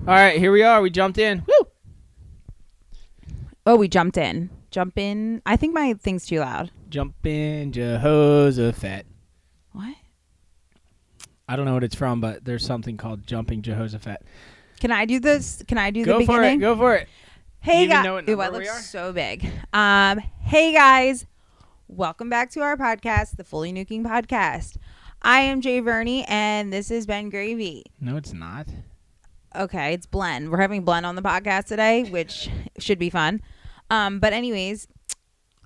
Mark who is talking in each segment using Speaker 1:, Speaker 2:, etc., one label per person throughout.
Speaker 1: All right, here we are. We jumped in. Woo!
Speaker 2: Oh, we jumped in. Jump in. I think my thing's too loud.
Speaker 1: Jump in, Jehoshaphat.
Speaker 2: What?
Speaker 1: I don't know what it's from, but there's something called Jumping Jehoshaphat.
Speaker 2: Can I do this? Can I do
Speaker 1: Go
Speaker 2: the beginning?
Speaker 1: Go for it.
Speaker 2: Hey
Speaker 1: guys.
Speaker 2: Ooh, I look so big. Hey guys. Welcome back to our podcast, the Fully Nuking podcast. I am Jay Verney, and this is Ben Gravy.
Speaker 1: No, it's not.
Speaker 2: Okay, it's Blen. We're having Blen on the podcast today, which should be fun. But anyways,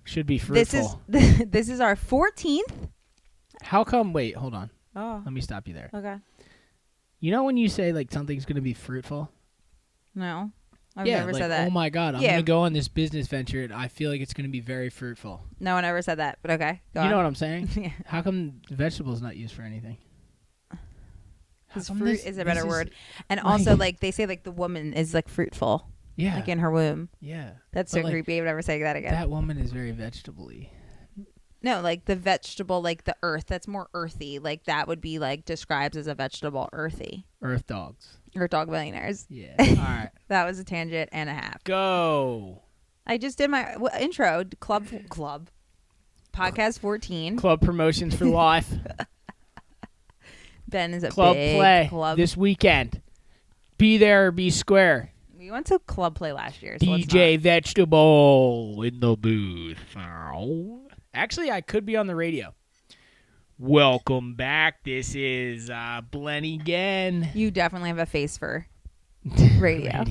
Speaker 1: should be fruitful.
Speaker 2: This is our 14th.
Speaker 1: How come? Wait, hold on.
Speaker 2: Oh,
Speaker 1: let me stop you there.
Speaker 2: Okay.
Speaker 1: You know when you say like something's going to be fruitful?
Speaker 2: No, I've never said that.
Speaker 1: Oh my God, I'm going to go on this business venture, and I feel like it's going to be very fruitful.
Speaker 2: No one ever said that, but okay. Go on.
Speaker 1: You know what I'm saying?
Speaker 2: Yeah.
Speaker 1: How come vegetables not used for anything?
Speaker 2: Because fruit is a better word. And also, like, they say, like, the woman is, like, fruitful.
Speaker 1: Yeah.
Speaker 2: Like, in her womb.
Speaker 1: Yeah.
Speaker 2: That's so creepy. I would never say that again.
Speaker 1: That woman is very vegetable-y.
Speaker 2: No, like, the vegetable, like, the earth. That's more earthy. Like, that would be, like, described as a vegetable earthy.
Speaker 1: Earth dogs.
Speaker 2: Earth dog millionaires.
Speaker 1: Yeah. All right.
Speaker 2: That was a tangent and a half.
Speaker 1: Go.
Speaker 2: I just did my intro. Club. Podcast 14.
Speaker 1: Club promotions for life.
Speaker 2: Ben is a
Speaker 1: club
Speaker 2: big
Speaker 1: play
Speaker 2: club
Speaker 1: this weekend. Be there or be square.
Speaker 2: We went to club play last year. So
Speaker 1: DJ Vegetable in the booth. Actually, I could be on the radio. Welcome back. This is Blenny again.
Speaker 2: You definitely have a face for radio.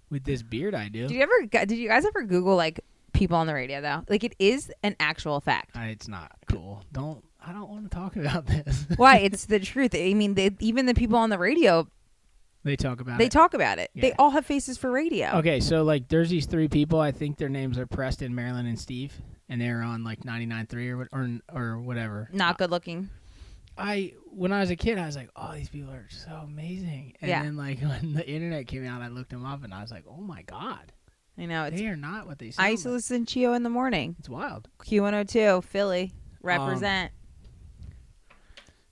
Speaker 1: With this beard, I do.
Speaker 2: Did you guys ever Google like people on the radio though? Like it is an actual fact.
Speaker 1: It's not cool. I don't want to talk about this.
Speaker 2: Why? It's the truth. I mean, even the people on the radio,
Speaker 1: they talk about it.
Speaker 2: They talk about it.
Speaker 1: Yeah.
Speaker 2: They all have faces for radio.
Speaker 1: Okay, so like there's these three people. I think their names are Preston, Marilyn, and Steve, and they're on like 99.3 or whatever.
Speaker 2: Not good looking.
Speaker 1: When I was a kid, I was like, oh, these people are so amazing. And then like when the internet came out, I looked them up and I was like, oh my God.
Speaker 2: I know.
Speaker 1: They are not what they sound
Speaker 2: I used to listen to Chio in the morning.
Speaker 1: It's wild.
Speaker 2: Q102, Philly. Represent.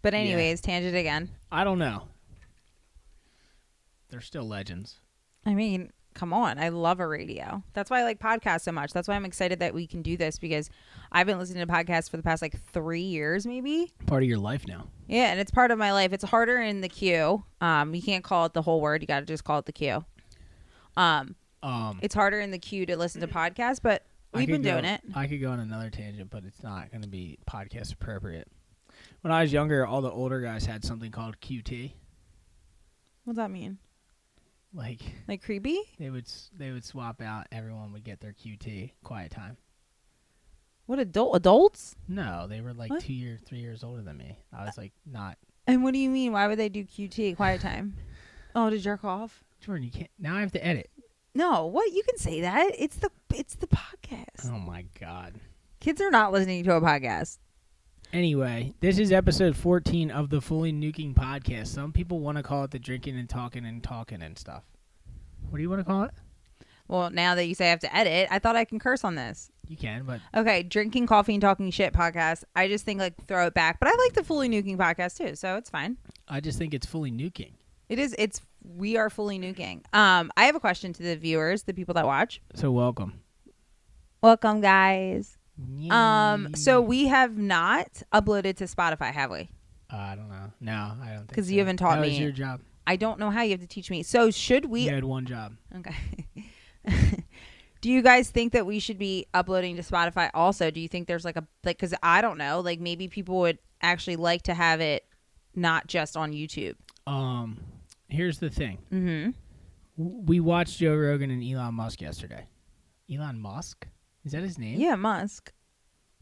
Speaker 2: But anyways, tangent again.
Speaker 1: I don't know. They're still legends.
Speaker 2: I mean, come on. I love a radio. That's why I like podcasts so much. That's why I'm excited that we can do this because I've been listening to podcasts for the past like 3 years maybe.
Speaker 1: Part of your life now.
Speaker 2: Yeah, and it's part of my life. It's harder in the queue. You can't call it the whole word. You got to just call it the queue. It's harder in the queue to listen to podcasts, but we've been doing it.
Speaker 1: I could go on another tangent, but it's not going to be podcast appropriate. When I was younger, all the older guys had something called QT.
Speaker 2: What's that mean?
Speaker 1: Like
Speaker 2: creepy?
Speaker 1: They would swap out. Everyone would get their QT, quiet time.
Speaker 2: What, adults?
Speaker 1: No, they were like 3 years older than me. I was like not.
Speaker 2: And what do you mean? Why would they do QT, quiet time? Oh, to jerk off?
Speaker 1: Jordan, you can't. Now I have to edit.
Speaker 2: No, what? You can say that. It's the podcast.
Speaker 1: Oh my God.
Speaker 2: Kids are not listening to a podcast.
Speaker 1: Anyway, this is episode 14 of the Fully Nuking podcast. Some people want to call it the drinking and talking and stuff. What do you want to call it?
Speaker 2: Well, now that you say I have to edit, I thought I can curse on this.
Speaker 1: You can, but...
Speaker 2: Okay, drinking, coffee, and talking shit podcast. I just think, like, throw it back. But I like the Fully Nuking podcast, too, so it's fine.
Speaker 1: I just think it's fully nuking.
Speaker 2: It is. We are fully nuking. I have a question to the viewers, the people that watch.
Speaker 1: So welcome.
Speaker 2: Welcome, guys. So we have not uploaded to Spotify, have we?
Speaker 1: I don't know. No, I don't think
Speaker 2: because you haven't taught me.
Speaker 1: That was your job.
Speaker 2: I don't know how. You have to teach me. So should we?
Speaker 1: You had one job.
Speaker 2: Okay. Do you guys think that we should be uploading to Spotify also? Do you think there's because I don't know, like maybe people would actually like to have it not just on YouTube?
Speaker 1: Here's the thing.
Speaker 2: Mm-hmm.
Speaker 1: We watched Joe Rogan and Elon Musk yesterday. Elon Musk? Is that his name?
Speaker 2: Yeah, Musk.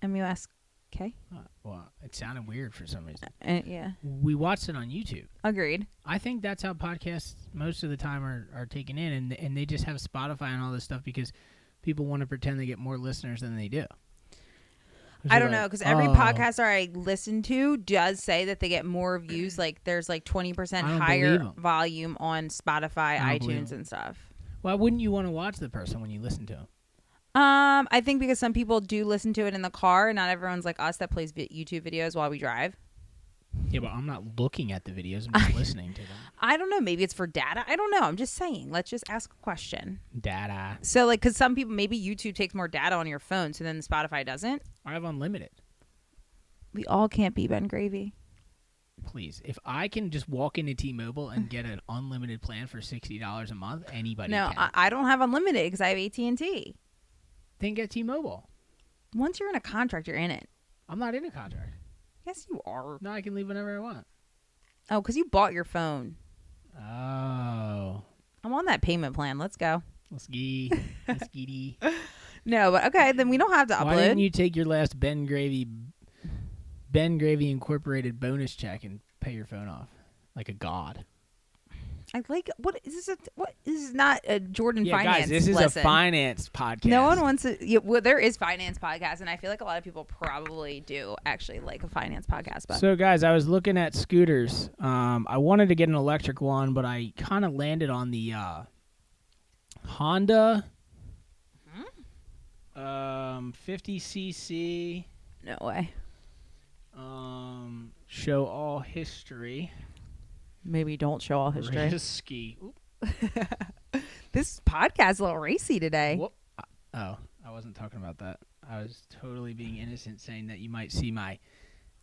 Speaker 2: M-U-S-K.
Speaker 1: Well, it sounded weird for some reason.
Speaker 2: Yeah.
Speaker 1: We watched it on YouTube.
Speaker 2: Agreed.
Speaker 1: I think that's how podcasts most of the time are taken in, and they just have Spotify and all this stuff because people want to pretend they get more listeners than they do.
Speaker 2: I don't know, because every podcaster I listen to does say that they get more views. Like there's like 20% higher volume on Spotify, iTunes, and stuff.
Speaker 1: Why wouldn't you want to watch the person when you listen to them?
Speaker 2: I think because some people do listen to it in the car. Not everyone's like us that plays YouTube videos while we drive.
Speaker 1: Yeah, but I'm not looking at the videos. I'm just listening to them.
Speaker 2: I don't know. Maybe it's for data. I don't know. I'm just saying. Let's just ask a question.
Speaker 1: Data.
Speaker 2: So, like, because some people, maybe YouTube takes more data on your phone, so then Spotify doesn't.
Speaker 1: I have unlimited.
Speaker 2: We all can't be Ben Gravy.
Speaker 1: Please, if I can just walk into T-Mobile and get an unlimited plan for $60 a month, anybody
Speaker 2: No,
Speaker 1: can.
Speaker 2: I don't have unlimited because I have AT&T.
Speaker 1: Then get T-Mobile.
Speaker 2: Once you're in a contract, you're in it.
Speaker 1: I'm not in a contract.
Speaker 2: Yes, you are.
Speaker 1: No, I can leave whenever I want.
Speaker 2: Oh, because you bought your phone.
Speaker 1: Oh.
Speaker 2: I'm on that payment plan. Let's go.
Speaker 1: Let's gee. Let's giddy.
Speaker 2: No, but okay, then we don't have to upload.
Speaker 1: Why didn't you take your last Ben Gravy Incorporated bonus check and pay your phone off like a god?
Speaker 2: I like what is this? What this is not a Jordan
Speaker 1: Yeah,
Speaker 2: finance.
Speaker 1: guys, this is
Speaker 2: lesson.
Speaker 1: a finance podcast.
Speaker 2: No one wants to. Yeah, well, there is finance podcast, and I feel like a lot of people probably do actually like a finance podcast. But
Speaker 1: So, guys, I was looking at scooters. I wanted to get an electric one, but I kind of landed on the Honda 50cc.
Speaker 2: no way.
Speaker 1: Show all history.
Speaker 2: Maybe don't show all history.
Speaker 1: Risky. Oop.
Speaker 2: This podcast is a little racy today.
Speaker 1: Whoop. Oh, I wasn't talking about that. I was totally being innocent, saying that you might see my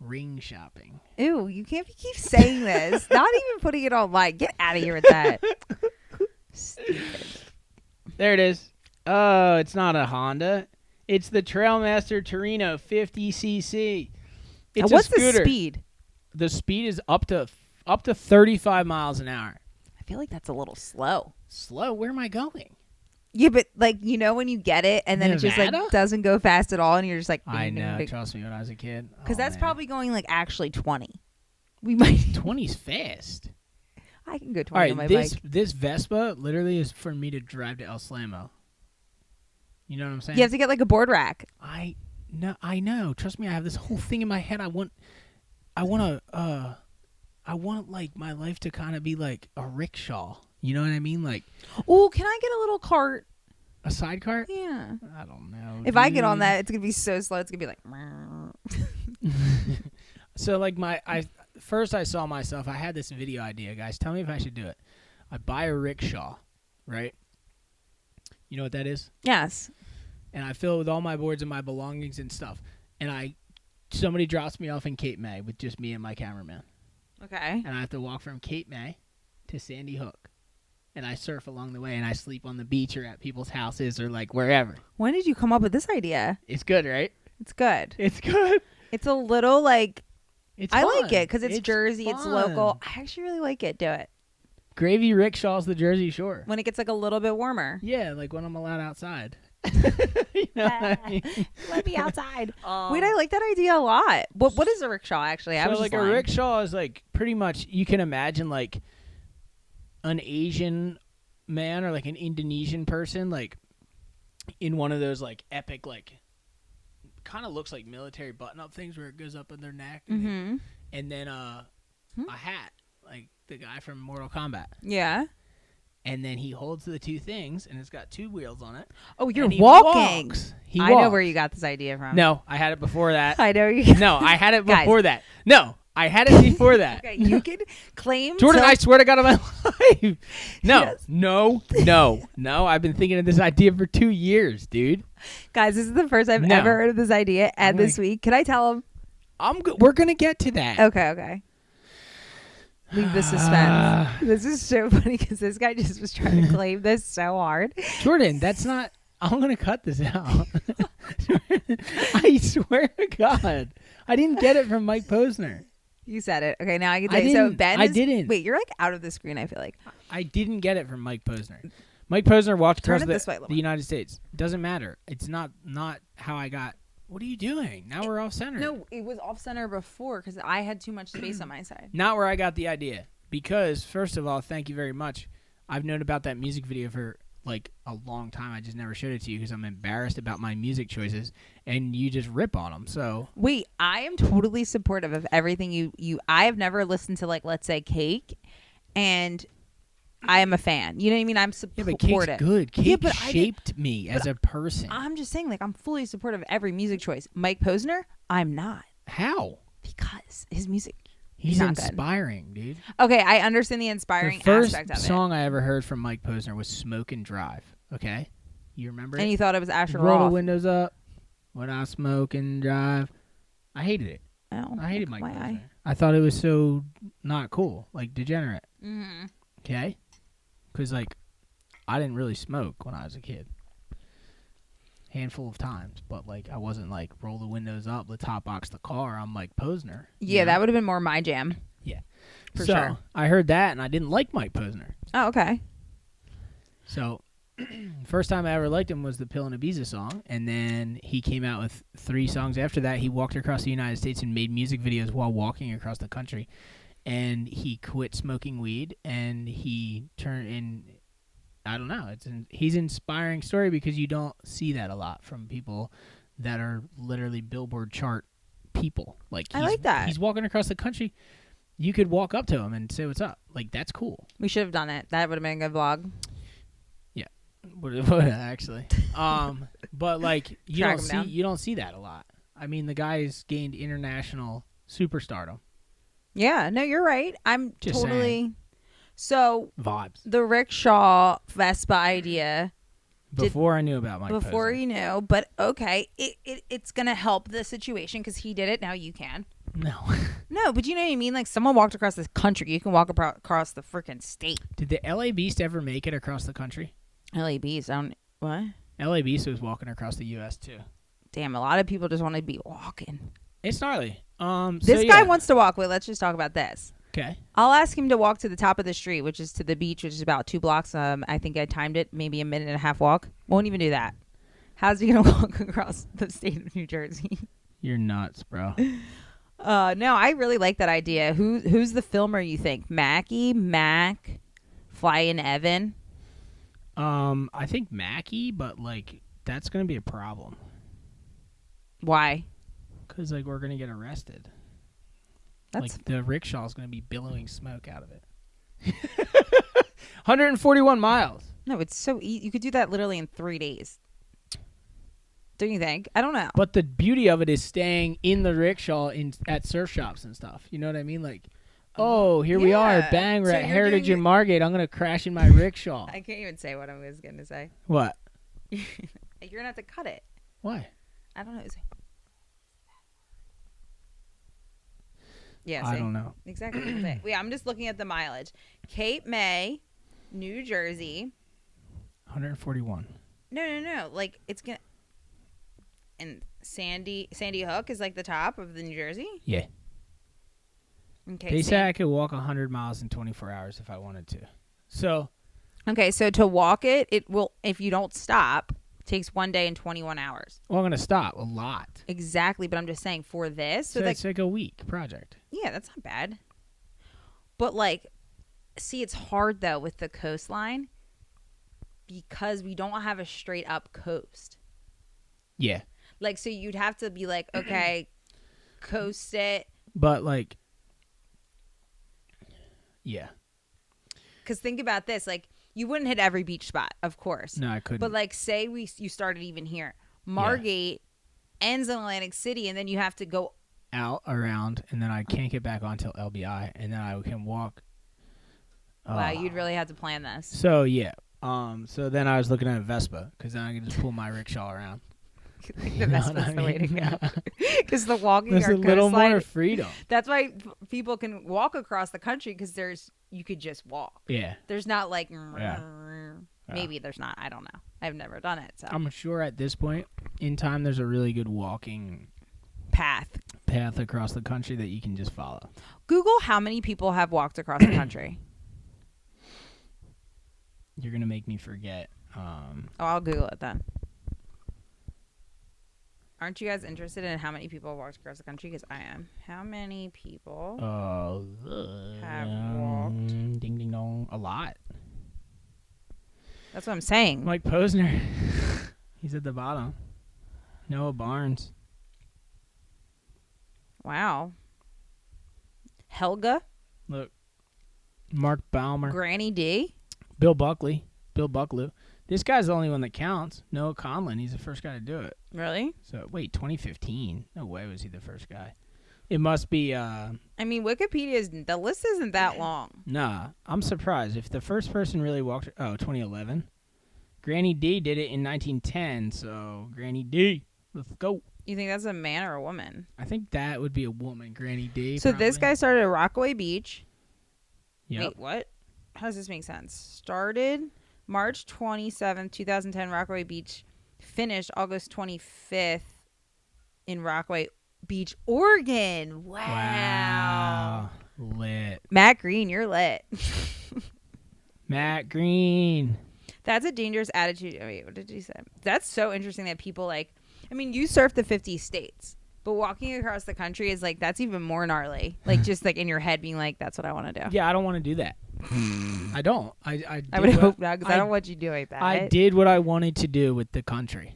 Speaker 1: ring shopping.
Speaker 2: Ew, you can't keep saying this. Not even putting it online. Get out of here with that. Stupid.
Speaker 1: There it is. Oh, it's not a Honda. It's the Trailmaster Torino 50cc. It's
Speaker 2: What's
Speaker 1: a scooter.
Speaker 2: the speed?
Speaker 1: The speed is up to 35 miles an hour.
Speaker 2: I feel like that's a little slow.
Speaker 1: Slow? Where am I going?
Speaker 2: Yeah, but like when you get it and then it just like
Speaker 1: Nevada?
Speaker 2: doesn't go fast at all, and you're just like,
Speaker 1: I know. Trust me, when I was a kid.
Speaker 2: because that's probably going like actually 20. We might.
Speaker 1: 20's fast.
Speaker 2: I can go 20
Speaker 1: All right,
Speaker 2: on my
Speaker 1: this
Speaker 2: bike.
Speaker 1: this Vespa literally is for me to drive to El Slamo. You know what I'm saying?
Speaker 2: You have to get like a board rack.
Speaker 1: I know. Trust me, I have this whole thing in my head. I want like my life to kind of be like a rickshaw. You know what I mean? Like,
Speaker 2: Oh, can I get a little cart?
Speaker 1: a sidecar?
Speaker 2: Yeah.
Speaker 1: I don't know.
Speaker 2: If I get on that, it's gonna be so slow. It's gonna be like.
Speaker 1: So like first I saw myself. I had this video idea, guys. Tell me if I should do it. I buy a rickshaw, right? You know what that is?
Speaker 2: Yes.
Speaker 1: And I fill it with all my boards and my belongings and stuff. And somebody drops me off in Cape May with just me and my cameraman.
Speaker 2: Okay.
Speaker 1: And I have to walk from Cape May to Sandy Hook. And I surf along the way, and I sleep on the beach or at people's houses or like wherever.
Speaker 2: When did you come up with this idea?
Speaker 1: It's good, right?
Speaker 2: It's good.
Speaker 1: It's good.
Speaker 2: It's a little like
Speaker 1: It's
Speaker 2: I
Speaker 1: fun.
Speaker 2: like it because it's Jersey.
Speaker 1: fun.
Speaker 2: It's local. I actually really like it. Do it
Speaker 1: Gravy Rickshaw's the Jersey Shore.
Speaker 2: when it gets like a little bit warmer.
Speaker 1: Yeah, like when I'm allowed outside. You know what I mean?
Speaker 2: Let me outside. Wait, I like that idea a lot. What is a rickshaw actually? I
Speaker 1: So
Speaker 2: was
Speaker 1: like
Speaker 2: just
Speaker 1: a
Speaker 2: lying.
Speaker 1: rickshaw is like pretty much, you can imagine like an Asian man or like an Indonesian person like in one of those like epic like kind of looks like military button-up things where it goes up in their neck and then a hat like the guy from Mortal Kombat.
Speaker 2: Yeah.
Speaker 1: And then he holds the two things, and it's got two wheels on it.
Speaker 2: Oh, you're
Speaker 1: and he
Speaker 2: walking.
Speaker 1: walks.
Speaker 2: I know where you got this idea from.
Speaker 1: No, I had it before that.
Speaker 2: I know you.
Speaker 1: No, I had it
Speaker 2: Guys.
Speaker 1: before that. No, I had it before that.
Speaker 2: Okay, you can claim.
Speaker 1: Jordan,
Speaker 2: till-
Speaker 1: I swear to God on my life. No,
Speaker 2: Yes.
Speaker 1: no. I've been thinking of this idea for 2 years, dude.
Speaker 2: Guys, this is the first I've
Speaker 1: No.
Speaker 2: ever heard of this idea, and
Speaker 1: I'm
Speaker 2: this week, can I tell him?
Speaker 1: We're gonna get to that.
Speaker 2: Okay. Leave the suspense. This is so funny because this guy just was trying to claim this so hard.
Speaker 1: Jordan, that's not. I'm gonna cut this out. I swear to God, I didn't get it from Mike Posner.
Speaker 2: You said it. Okay, now I can
Speaker 1: I
Speaker 2: tell you. So
Speaker 1: didn't.
Speaker 2: Ben
Speaker 1: I
Speaker 2: is,
Speaker 1: didn't.
Speaker 2: Wait, you're like out of the screen, I feel like.
Speaker 1: I didn't get it from Mike Posner. Mike Posner walked
Speaker 2: Turn
Speaker 1: across
Speaker 2: it this way, Lamar.
Speaker 1: the United States. Doesn't matter. It's not how I got. What are you doing? Now we're off center.
Speaker 2: No, it was off center before because I had too much space on my side.
Speaker 1: Not where I got the idea. Because, first of all, thank you very much. I've known about that music video for, like, a long time. I just never showed it to you because I'm embarrassed about my music choices, and you just rip on them, so.
Speaker 2: Wait, I am totally supportive of everything you I have never listened to, like, let's say, Cake, and I am a fan. You know what I mean? I'm supportive.
Speaker 1: Yeah, but Cake's good. Cake
Speaker 2: Yeah, but
Speaker 1: shaped me as a person.
Speaker 2: I'm just saying, like, I'm fully supportive of every music choice. Mike Posner, I'm not.
Speaker 1: How?
Speaker 2: Because his music
Speaker 1: He's
Speaker 2: not good.
Speaker 1: inspiring, dude.
Speaker 2: Okay, I understand the inspiring
Speaker 1: The first
Speaker 2: aspect of it.
Speaker 1: song I ever heard from Mike Posner was "Smoke and Drive." Okay, you remember
Speaker 2: And
Speaker 1: it?
Speaker 2: you thought it was Asher
Speaker 1: Roll the
Speaker 2: Roth.
Speaker 1: windows up when I smoke and drive. I hated it.
Speaker 2: Oh,
Speaker 1: I hated Mike
Speaker 2: why
Speaker 1: Posner. I thought it was so not cool, like degenerate.
Speaker 2: Mm-hmm.
Speaker 1: Okay, because like I didn't really smoke when I was a kid. Handful of times, but like I wasn't like roll the windows up, let's hot box the car. I'm Mike Posner.
Speaker 2: Yeah, that would have been more my jam.
Speaker 1: Yeah,
Speaker 2: for
Speaker 1: so,
Speaker 2: sure.
Speaker 1: I heard that and I didn't like Mike Posner.
Speaker 2: Oh, okay.
Speaker 1: So, first time I ever liked him was the Pill and Ibiza song, and then he came out with 3 songs after that. He walked across the United States and made music videos while walking across the country, and he quit smoking weed, and he turned in. I don't know. He's an inspiring story because you don't see that a lot from people that are literally Billboard chart people. Like
Speaker 2: I like that.
Speaker 1: He's walking across the country. You could walk up to him and say what's up. Like that's cool.
Speaker 2: We should have done it. That would have been a good vlog.
Speaker 1: Would actually. But like you don't see that a lot. I mean, the guy's gained international superstardom.
Speaker 2: Yeah, no, you're right. I'm
Speaker 1: Just
Speaker 2: totally
Speaker 1: saying.
Speaker 2: So
Speaker 1: Vibes.
Speaker 2: the Rickshaw Vespa idea.
Speaker 1: Before I knew about Mike
Speaker 2: Before
Speaker 1: Posner.
Speaker 2: you knew, but okay, it's gonna help the situation because he did it. Now you can.
Speaker 1: No.
Speaker 2: No, but you know what I mean. Like someone walked across the country, you can walk across the freaking state.
Speaker 1: Did the LA Beast ever make it across the country?
Speaker 2: LA Beast, what?
Speaker 1: LA Beast was walking across the U.S. too.
Speaker 2: Damn, a lot of people just want to be walking.
Speaker 1: It's gnarly.
Speaker 2: This guy wants to walk. Wait, let's just talk about this.
Speaker 1: Okay.
Speaker 2: I'll ask him to walk to the top of the street, which is to the beach, which is about 2 blocks. I think I timed it, maybe a minute and a half walk. Won't even do that. How's he gonna walk across the state of New Jersey?
Speaker 1: You're nuts, bro.
Speaker 2: No, I really like that idea. Who's the filmer? You think Mackie, Mac, Fly and Evan?
Speaker 1: I think Mackie, but like that's gonna be a problem.
Speaker 2: Why?
Speaker 1: Because like we're gonna get arrested.
Speaker 2: That's
Speaker 1: like the rickshaw's gonna be billowing smoke out of it. 141 miles.
Speaker 2: no, it's so easy. You could do that literally in 3 days. Don't you think? I don't know.
Speaker 1: But the beauty of it is staying in the rickshaw at surf shops and stuff. You know what I mean? Like, oh, here we are.
Speaker 2: Yeah.
Speaker 1: Bang, we're
Speaker 2: So
Speaker 1: at
Speaker 2: you're
Speaker 1: Heritage
Speaker 2: doing
Speaker 1: and Margate. I'm going to crash in my rickshaw.
Speaker 2: I can't even say what I was going to say.
Speaker 1: What?
Speaker 2: You're going to have to cut it.
Speaker 1: Why?
Speaker 2: I don't know. Yeah,
Speaker 1: I
Speaker 2: see?
Speaker 1: don't know.
Speaker 2: Exactly. Wait, I'm just looking at the mileage. Cape May, New Jersey.
Speaker 1: 141.
Speaker 2: No. Like, it's going to... And Sandy Hook is like the top of the New Jersey?
Speaker 1: Yeah.
Speaker 2: Okay.
Speaker 1: They say I could walk 100 miles in 24 hours if I wanted to. So...
Speaker 2: Okay, so to walk it will, if you don't stop, takes 1 day and 21 hours.
Speaker 1: Well, I'm going to stop a lot.
Speaker 2: Exactly, but I'm just saying for this.
Speaker 1: So it's like a week project.
Speaker 2: Yeah, that's not bad. But like, see, it's hard though with the coastline because we don't have a straight up coast.
Speaker 1: Yeah.
Speaker 2: Like, so you'd have to be like, okay, coast it.
Speaker 1: But like, yeah.
Speaker 2: Because think about this, like, you wouldn't hit every beach spot, of course.
Speaker 1: No, I couldn't.
Speaker 2: But like, say you started even here. Margate ends in Atlantic City, and then you have to go
Speaker 1: out around, and then I can't get back on until LBI, and then I can walk.
Speaker 2: Wow, you'd really have to plan this.
Speaker 1: So yeah. So then I was looking at a Vespa because then I could just pull my rickshaw around.
Speaker 2: The Vespa's the way to go. Because the walking
Speaker 1: There's
Speaker 2: or
Speaker 1: a little
Speaker 2: coastline,
Speaker 1: more freedom.
Speaker 2: That's why people can walk across the country because you could just walk.
Speaker 1: Yeah.
Speaker 2: There's not like
Speaker 1: Yeah.
Speaker 2: Maybe there's not. I don't know. I've never done it. So
Speaker 1: I'm sure at this point in time there's a really good walking
Speaker 2: path
Speaker 1: across the country that you can just follow.
Speaker 2: Google how many people have walked across the country.
Speaker 1: You're gonna make me forget.
Speaker 2: I'll Google it then. Aren't you guys interested in how many people have walked across the country? Because I am. How many people have walked?
Speaker 1: Ding ding dong. A lot.
Speaker 2: That's what I'm saying.
Speaker 1: Mike Posner. He's at the bottom. Noah Barnes.
Speaker 2: Wow. Helga.
Speaker 1: Look. Mark Baumer.
Speaker 2: Granny D.
Speaker 1: Bill Buckley. Bill Bucklew. This guy's the only one that counts. Noah Conlon. He's the first guy to do it.
Speaker 2: Really?
Speaker 1: So, wait, 2015? No way was he the first guy. It must be.
Speaker 2: I mean, the list isn't that long.
Speaker 1: Nah, I'm surprised. If the first person really walked. Oh, 2011. Granny D did it in 1910. So Granny D, let's go.
Speaker 2: You think that's a man or a woman?
Speaker 1: I think that would be a woman, Granny D.
Speaker 2: So
Speaker 1: probably.
Speaker 2: this guy started at Rockaway Beach.
Speaker 1: Yep.
Speaker 2: Wait, what? How does this make sense? Started March 27th, 2010, Rockaway Beach. Finished August 25th in Rockaway Beach, Oregon. Wow.
Speaker 1: Lit.
Speaker 2: Matt Green, you're lit.
Speaker 1: Matt Green.
Speaker 2: That's a dangerous attitude. Oh, wait, what did you say? That's so interesting that people like... I mean, you surf the 50 states, but walking across the country is like, that's even more gnarly. Like, just like in your head being like, that's what I want to do.
Speaker 1: Yeah, I don't want to do that. I don't. I
Speaker 2: would hope not, because I don't want you doing that.
Speaker 1: I did what I wanted to do with the country.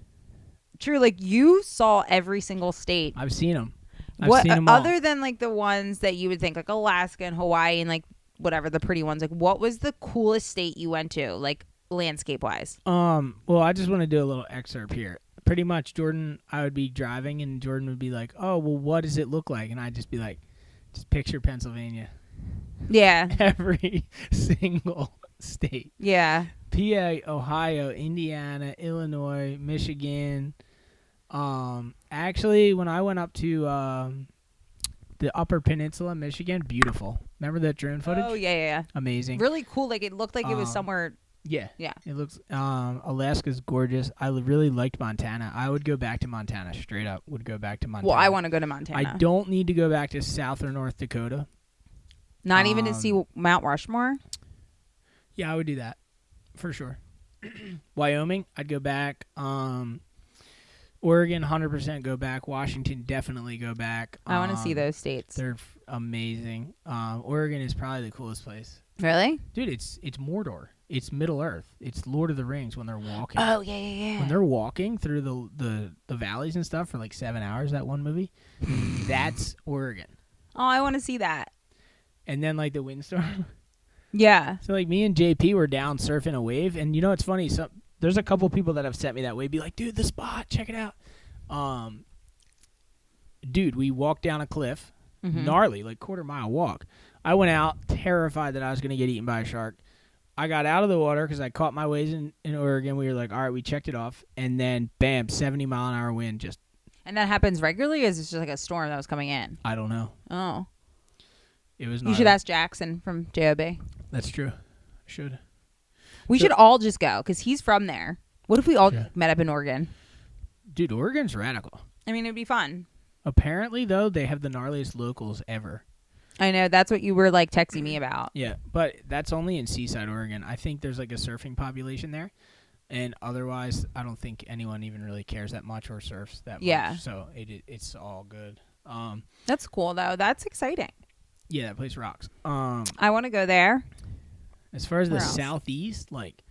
Speaker 2: True, like you saw every single state.
Speaker 1: I've seen them.
Speaker 2: What seen them other than like the ones that you would think like Alaska and Hawaii and like whatever the pretty ones, like what was the coolest state you went to, like landscape wise?
Speaker 1: Well, I just want to do a little excerpt here. Pretty much, Jordan, I would be driving and Jordan would be like, "Oh, well, what does it look like?" And I'd just be like, "Just picture Pennsylvania."
Speaker 2: Yeah.
Speaker 1: Every single state.
Speaker 2: Yeah.
Speaker 1: PA, Ohio, Indiana, Illinois, Michigan. Actually, when I went up to the Upper Peninsula, Michigan, beautiful. Remember that drone footage?
Speaker 2: Oh yeah.
Speaker 1: Amazing.
Speaker 2: Really cool. Like it looked like it was somewhere.
Speaker 1: Yeah.
Speaker 2: Yeah.
Speaker 1: It looks. Alaska's gorgeous. I really liked Montana. I would go back to Montana. Straight up, would go back to Montana.
Speaker 2: Well, I want to go to Montana.
Speaker 1: I don't need to go back to South or North Dakota.
Speaker 2: Not even to see Mount Rushmore?
Speaker 1: Yeah, I would do that. For sure. Wyoming, I'd go back. Oregon, 100% go back. Washington, definitely go back.
Speaker 2: I want to see those states.
Speaker 1: They're amazing. Oregon is probably the coolest place.
Speaker 2: Really?
Speaker 1: Dude, it's Mordor. It's Middle Earth. It's Lord of the Rings when they're walking.
Speaker 2: Oh, yeah.
Speaker 1: When they're walking through the valleys and stuff for like 7 hours, that one movie, that's Oregon.
Speaker 2: Oh, I want to see that.
Speaker 1: And then like the windstorm.
Speaker 2: Yeah.
Speaker 1: So like me and JP were down surfing a wave, and you know it's funny. So there's a couple people that have sent me that wave, be like, "Dude, the spot, check it out." Dude, we walked down a cliff, gnarly, like quarter-mile walk. I went out terrified that I was gonna get eaten by a shark. I got out of the water because I caught my waves in Oregon. We were like, all right, we checked it off, and then bam, 70-mile-an-hour wind. Just.
Speaker 2: And that happens regularly, or is it just like a storm that was coming in?
Speaker 1: I don't know.
Speaker 2: Oh.
Speaker 1: It was. Gnarly.
Speaker 2: You should ask Jackson from JOB.
Speaker 1: That's true. I should.
Speaker 2: We should all just go because he's from there. What if we all met up in Oregon?
Speaker 1: Dude, Oregon's radical.
Speaker 2: I mean, it'd be fun.
Speaker 1: Apparently, though, they have the gnarliest locals ever.
Speaker 2: I know. That's what you were like texting me about.
Speaker 1: Yeah, but that's only in Seaside, Oregon. I think there's like a surfing population there. And otherwise, I don't think anyone even really cares that much or surfs that much. So it's all good.
Speaker 2: That's cool, though. That's exciting.
Speaker 1: Yeah, that place rocks.
Speaker 2: I want to go there.
Speaker 1: As far as
Speaker 2: Where
Speaker 1: the
Speaker 2: else?
Speaker 1: Southeast, like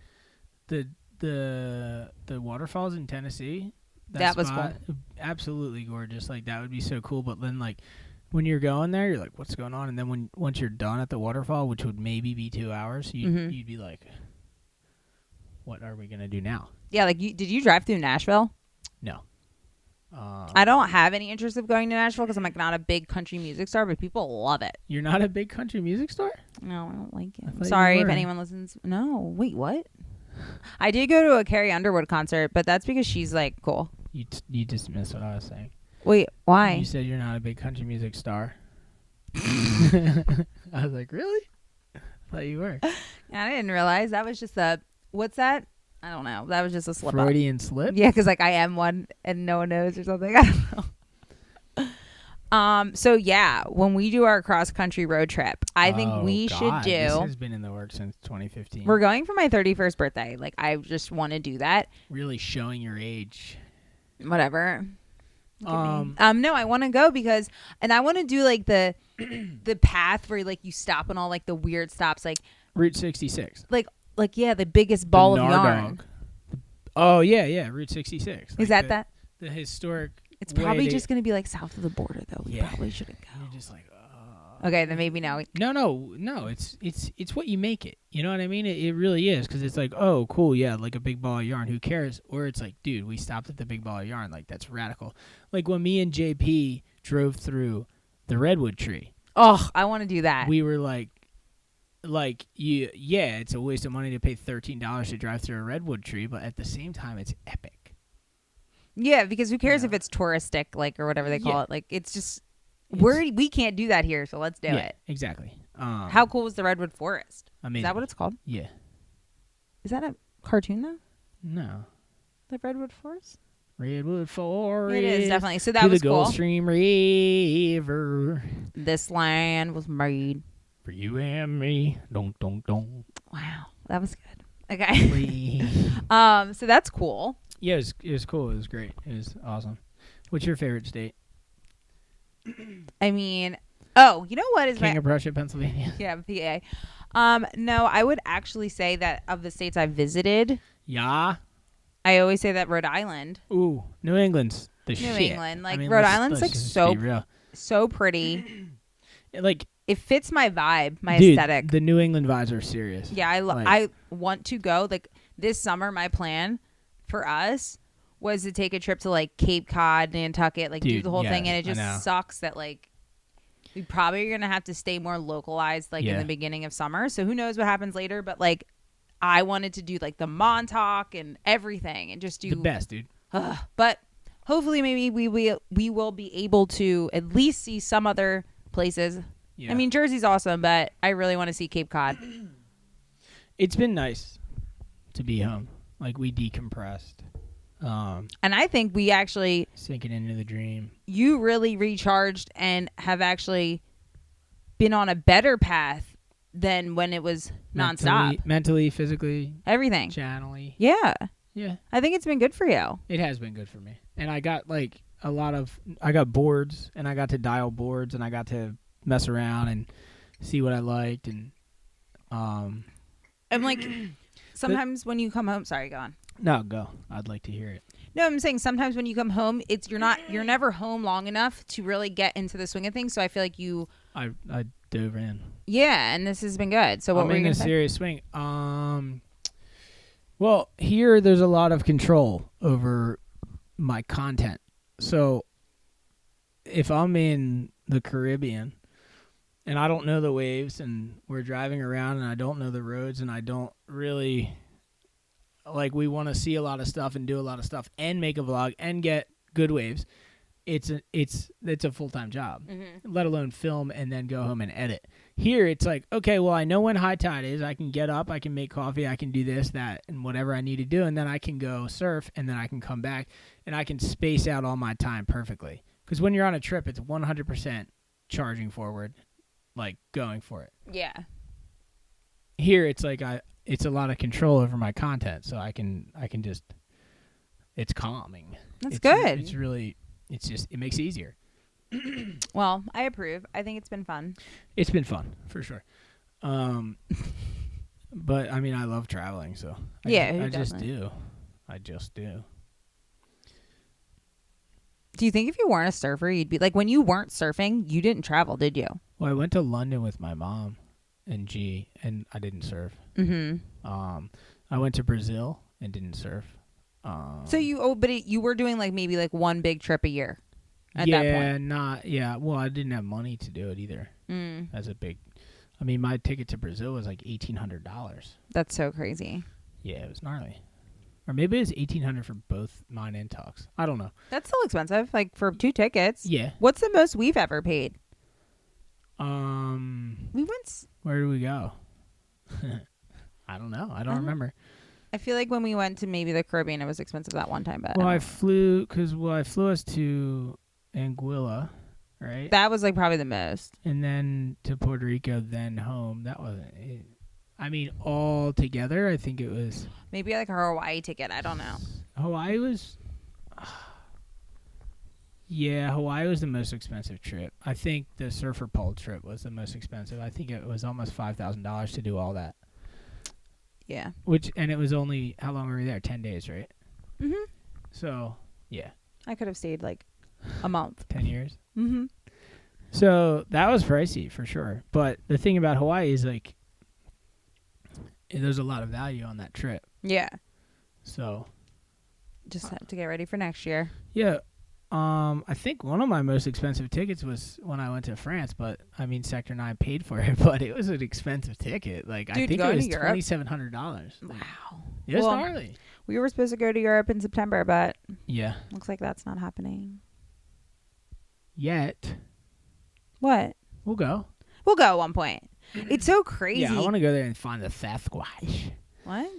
Speaker 1: the waterfalls in Tennessee,
Speaker 2: That was
Speaker 1: spot, absolutely gorgeous. Like that would be so cool. But then like when you're going there, you're like, what's going on? And then once you're done at the waterfall, which would maybe be 2 hours, you'd be like, what are we gonna do now?
Speaker 2: Yeah, like did you drive through Nashville?
Speaker 1: No.
Speaker 2: I don't have any interest of going to Nashville because I'm like not a big country music star, but people love it.
Speaker 1: You're not a big country music star?
Speaker 2: No, I don't like it.
Speaker 1: I
Speaker 2: I'm
Speaker 1: thought
Speaker 2: sorry
Speaker 1: you
Speaker 2: if
Speaker 1: were.
Speaker 2: anyone listens. No, wait, what? I did go to a Carrie Underwood concert, but that's because she's like cool.
Speaker 1: You dismissed what I was saying.
Speaker 2: Wait, why?
Speaker 1: You said you're not a big country music star. I was like, really? I thought you were.
Speaker 2: I didn't realize that was just what's that? I don't know. That was just a slip
Speaker 1: Freudian slip?
Speaker 2: Yeah, because like I am one and no one knows or something. I don't know. So yeah, when we do our cross country road trip, I think we should do.
Speaker 1: This has been in the works since 2015.
Speaker 2: We're going for my 31st birthday. Like I just want to do that.
Speaker 1: Really showing your age.
Speaker 2: Whatever. No, I want to go because, and I want to do like the path where like you stop on all like the weird stops, like
Speaker 1: Route 66.
Speaker 2: Like yeah, the biggest ball of yarn.
Speaker 1: Oh yeah, Route 66.
Speaker 2: Is that?
Speaker 1: The historic.
Speaker 2: It's probably just going to be like south of the border though. We probably shouldn't go.
Speaker 1: You're just like,
Speaker 2: okay, then maybe now.
Speaker 1: No. It's what you make it. You know what I mean? It really is because it's like, oh, cool, yeah, like a big ball of yarn. Who cares? Or it's like, dude, we stopped at the big ball of yarn. Like that's radical. Like when me and JP drove through the redwood tree.
Speaker 2: Oh, I want to do that.
Speaker 1: We were like it's a waste of money to pay $13 to drive through a redwood tree, but at the same time, it's epic.
Speaker 2: Yeah, because who cares
Speaker 1: Yeah.
Speaker 2: if it's touristic, like, or whatever they call
Speaker 1: Yeah.
Speaker 2: it? Like, it's just we can't do that here, so let's do it.
Speaker 1: Exactly.
Speaker 2: How cool was the redwood forest?
Speaker 1: Amazing.
Speaker 2: Is that what it's called?
Speaker 1: Yeah.
Speaker 2: Is that a cartoon though?
Speaker 1: No.
Speaker 2: The redwood forest?
Speaker 1: Redwood Forest.
Speaker 2: It is definitely. So that
Speaker 1: to
Speaker 2: was
Speaker 1: the
Speaker 2: cool.
Speaker 1: Gulf Stream River.
Speaker 2: This land was made.
Speaker 1: For you and me. Don't.
Speaker 2: Wow, that was good. Okay. So that's cool.
Speaker 1: Yeah, it was cool. It was great. It was awesome. What's your favorite state?
Speaker 2: I mean, oh, you know what is
Speaker 1: King
Speaker 2: my
Speaker 1: of Prussia, Pennsylvania.
Speaker 2: yeah, PA. No, I would actually say that of the states I visited,
Speaker 1: Yeah.
Speaker 2: I always say that Rhode Island.
Speaker 1: Ooh, New England's the
Speaker 2: New
Speaker 1: shit.
Speaker 2: England, like
Speaker 1: I mean,
Speaker 2: Rhode
Speaker 1: let's
Speaker 2: Island's like
Speaker 1: just
Speaker 2: so
Speaker 1: be real.
Speaker 2: so pretty.
Speaker 1: Like,
Speaker 2: It fits my vibe, my
Speaker 1: dude,
Speaker 2: aesthetic.
Speaker 1: the New England vibes are serious.
Speaker 2: Yeah, I want to go. Like this summer, my plan for us was to take a trip to like Cape Cod, Nantucket, like do
Speaker 1: Dude,
Speaker 2: the whole thing,
Speaker 1: yes,
Speaker 2: and it
Speaker 1: I know.
Speaker 2: just sucks that like we probably are gonna have to stay more localized like in
Speaker 1: Yeah.
Speaker 2: the beginning of summer. So who knows what happens later? But like I wanted to do like the Montauk and everything, and just do
Speaker 1: The best, dude.
Speaker 2: But hopefully, maybe we will be able to at least see some other places.
Speaker 1: Yeah.
Speaker 2: I mean, Jersey's awesome, but I really want to see Cape Cod.
Speaker 1: It's been nice to be home. Like, we decompressed.
Speaker 2: And I think we actually,
Speaker 1: Sinking into the dream.
Speaker 2: you really recharged and have been on a better path than when it was nonstop.
Speaker 1: Mentally, physically,
Speaker 2: Everything.
Speaker 1: channelly.
Speaker 2: Yeah.
Speaker 1: Yeah.
Speaker 2: I think it's been good for you.
Speaker 1: It has been good for me. And I got, like, I got boards, and I got to dial boards, and I got to mess around and see what I liked. And,
Speaker 2: I'm like, sometimes when you come home, sorry, go on.
Speaker 1: no, go. I'd like to hear it.
Speaker 2: No, I'm saying sometimes when you come home, you're never home long enough to really get into the swing of things. So I feel like
Speaker 1: I dove in.
Speaker 2: yeah, and this has been good. So what
Speaker 1: I'm
Speaker 2: were you
Speaker 1: in
Speaker 2: gonna
Speaker 1: a
Speaker 2: say?
Speaker 1: serious swing. Well, here there's a lot of control over my content. So if I'm in the Caribbean and I don't know the waves and we're driving around and I don't know the roads and I don't really like, we want to see a lot of stuff and do a lot of stuff and make a vlog and get good waves. It's a full-time job, let alone film and then go home and edit. Here, it's like, okay, well, I know when high tide is. I can get up, I can make coffee, I can do this, that, and whatever I need to do, and then I can go surf, and then I can come back, and I can space out all my time perfectly. Because when you're on a trip, it's 100% charging forward, like going for it.
Speaker 2: Yeah.
Speaker 1: Here, it's like it's a lot of control over my content, so I can just, it's calming.
Speaker 2: That's
Speaker 1: It's
Speaker 2: good.
Speaker 1: It's really, it's just, it makes it easier.
Speaker 2: Well, I approve. I think it's been fun.
Speaker 1: It's been fun, for sure. But, I mean, I love traveling, so.
Speaker 2: Yeah,
Speaker 1: I just
Speaker 2: doesn't?
Speaker 1: do. I just do.
Speaker 2: Do you think if you weren't a surfer, you'd be like when you weren't surfing, you didn't travel, did you?
Speaker 1: Well, I went to London with my mom and G, and I didn't surf.
Speaker 2: Mm-hmm.
Speaker 1: I went to Brazil and didn't surf.
Speaker 2: So you were doing like maybe like one big trip a year at that point.
Speaker 1: Well, I didn't have money to do it either. That's a big. I mean, my ticket to Brazil was like $1,800.
Speaker 2: That's so crazy.
Speaker 1: Yeah, it was gnarly. Or maybe it was $1,800 for both mine and Tux. I don't know.
Speaker 2: That's still expensive, like for 2 tickets.
Speaker 1: Yeah.
Speaker 2: What's the most we've ever paid? We went.
Speaker 1: Where did we go? I don't know. I don't remember.
Speaker 2: I feel like when we went to maybe the Caribbean, it was expensive that one time. But
Speaker 1: Well, I flew us to Anguilla, right?
Speaker 2: that was like probably the most.
Speaker 1: And then to Puerto Rico, then home. That wasn't it. I mean, all together, I think it was.
Speaker 2: Maybe like a Hawaii ticket. I don't know.
Speaker 1: Hawaii was. Yeah, Hawaii was the most expensive trip. I think the Surfer Pole trip was the most expensive. I think it was almost $5,000 to do all that.
Speaker 2: Yeah.
Speaker 1: And it was only, how long were we there? 10 days, right?
Speaker 2: Mhm.
Speaker 1: So, yeah.
Speaker 2: I could have stayed like a month.
Speaker 1: 10 years.
Speaker 2: Mhm.
Speaker 1: So that was pricey for sure. But the thing about Hawaii is like, there's a lot of value on that trip.
Speaker 2: Yeah.
Speaker 1: So
Speaker 2: Just have to get ready for next year.
Speaker 1: yeah, I think one of my most expensive tickets was when I went to France, but I mean Sector 9 paid for it, but it was an expensive ticket. Like I
Speaker 2: Dude,
Speaker 1: think it
Speaker 2: going
Speaker 1: was
Speaker 2: to Europe?
Speaker 1: $2,700.
Speaker 2: Wow.
Speaker 1: It was
Speaker 2: Well,
Speaker 1: gnarly.
Speaker 2: We were supposed to go to Europe in September, but
Speaker 1: Yeah.
Speaker 2: looks like that's not happening.
Speaker 1: Yet.
Speaker 2: What?
Speaker 1: We'll go.
Speaker 2: We'll go at one point. It's so crazy.
Speaker 1: Yeah, I want to go there and find the Sasquatch.
Speaker 2: What?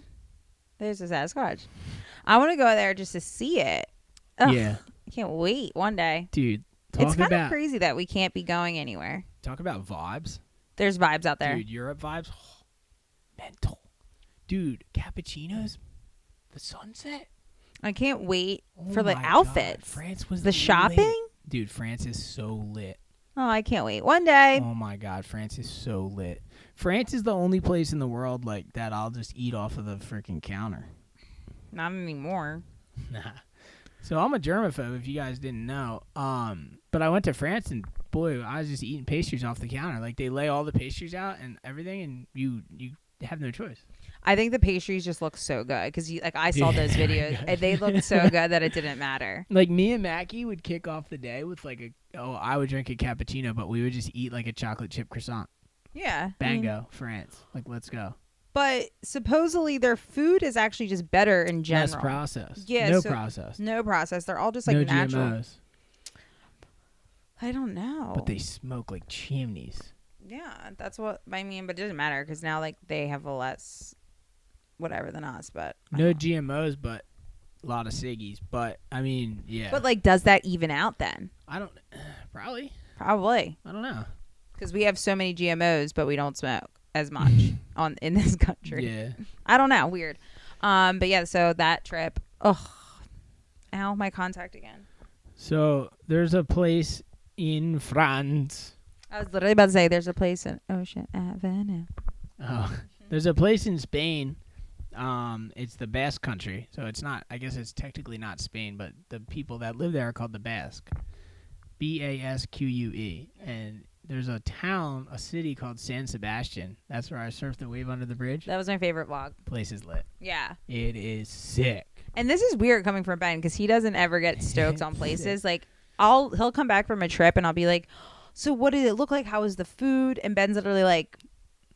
Speaker 2: There's a Sasquatch. I want to go there just to see it. Ugh,
Speaker 1: Yeah.
Speaker 2: I can't wait one day.
Speaker 1: Dude,
Speaker 2: It's kind of crazy that we can't be going anywhere.
Speaker 1: talk about vibes.
Speaker 2: There's vibes out there.
Speaker 1: Dude, Europe vibes. Mental. Dude, cappuccinos, the sunset.
Speaker 2: I can't wait
Speaker 1: Oh
Speaker 2: for the
Speaker 1: my
Speaker 2: outfits.
Speaker 1: God. France was
Speaker 2: The
Speaker 1: lit.
Speaker 2: shopping?
Speaker 1: Dude, France is so lit.
Speaker 2: Oh, I can't wait. One day.
Speaker 1: Oh my God, France is so lit. France is the only place in the world like that I'll just eat off of the freaking counter.
Speaker 2: Not anymore.
Speaker 1: Nah. So I'm a germaphobe if you guys didn't know. But I went to France and boy, I was just eating pastries off the counter. Like they lay all the pastries out and everything, and you have no choice.
Speaker 2: I think the pastries just look so good because I saw those videos and they looked so good that it didn't matter.
Speaker 1: Like me and Mackie would kick off the day with I would drink a cappuccino, but we would just eat like a chocolate chip croissant.
Speaker 2: Yeah.
Speaker 1: Bango, France. Like let's go.
Speaker 2: But supposedly their food is actually just better in general.
Speaker 1: Less processed.
Speaker 2: Yeah,
Speaker 1: No
Speaker 2: so-
Speaker 1: processed.
Speaker 2: No process. They're all just like
Speaker 1: no
Speaker 2: natural.
Speaker 1: GMOs.
Speaker 2: I don't know.
Speaker 1: But they smoke like chimneys.
Speaker 2: Yeah, that's what I mean. But it doesn't matter because now like they have a less whatever than us. But I
Speaker 1: No
Speaker 2: don't know.
Speaker 1: GMOs, but a lot of ciggies. But I mean, yeah.
Speaker 2: But like, does that even out then?
Speaker 1: I don't. Probably.
Speaker 2: Probably
Speaker 1: I don't know.
Speaker 2: because we have so many GMOs, but we don't smoke as much in this country.
Speaker 1: Yeah.
Speaker 2: I don't know. Weird. But yeah. So that trip. Ugh. Ow, my contact again.
Speaker 1: So there's a place in France.
Speaker 2: I was literally about to say there's a place in Ocean Avenue.
Speaker 1: Oh, there's a place in Spain. It's the Basque country, so it's not. I guess it's technically not Spain, but the people that live there are called the Basque. Basque, and there's a town, a city called San Sebastian. That's where I surfed the wave under the bridge.
Speaker 2: That was my favorite vlog.
Speaker 1: Place is lit.
Speaker 2: Yeah.
Speaker 1: It is sick.
Speaker 2: And this is weird coming from Ben because he doesn't ever get stoked on places. Like he'll come back from a trip and I'll be like, so what did it look like? How was the food? And Ben's literally like,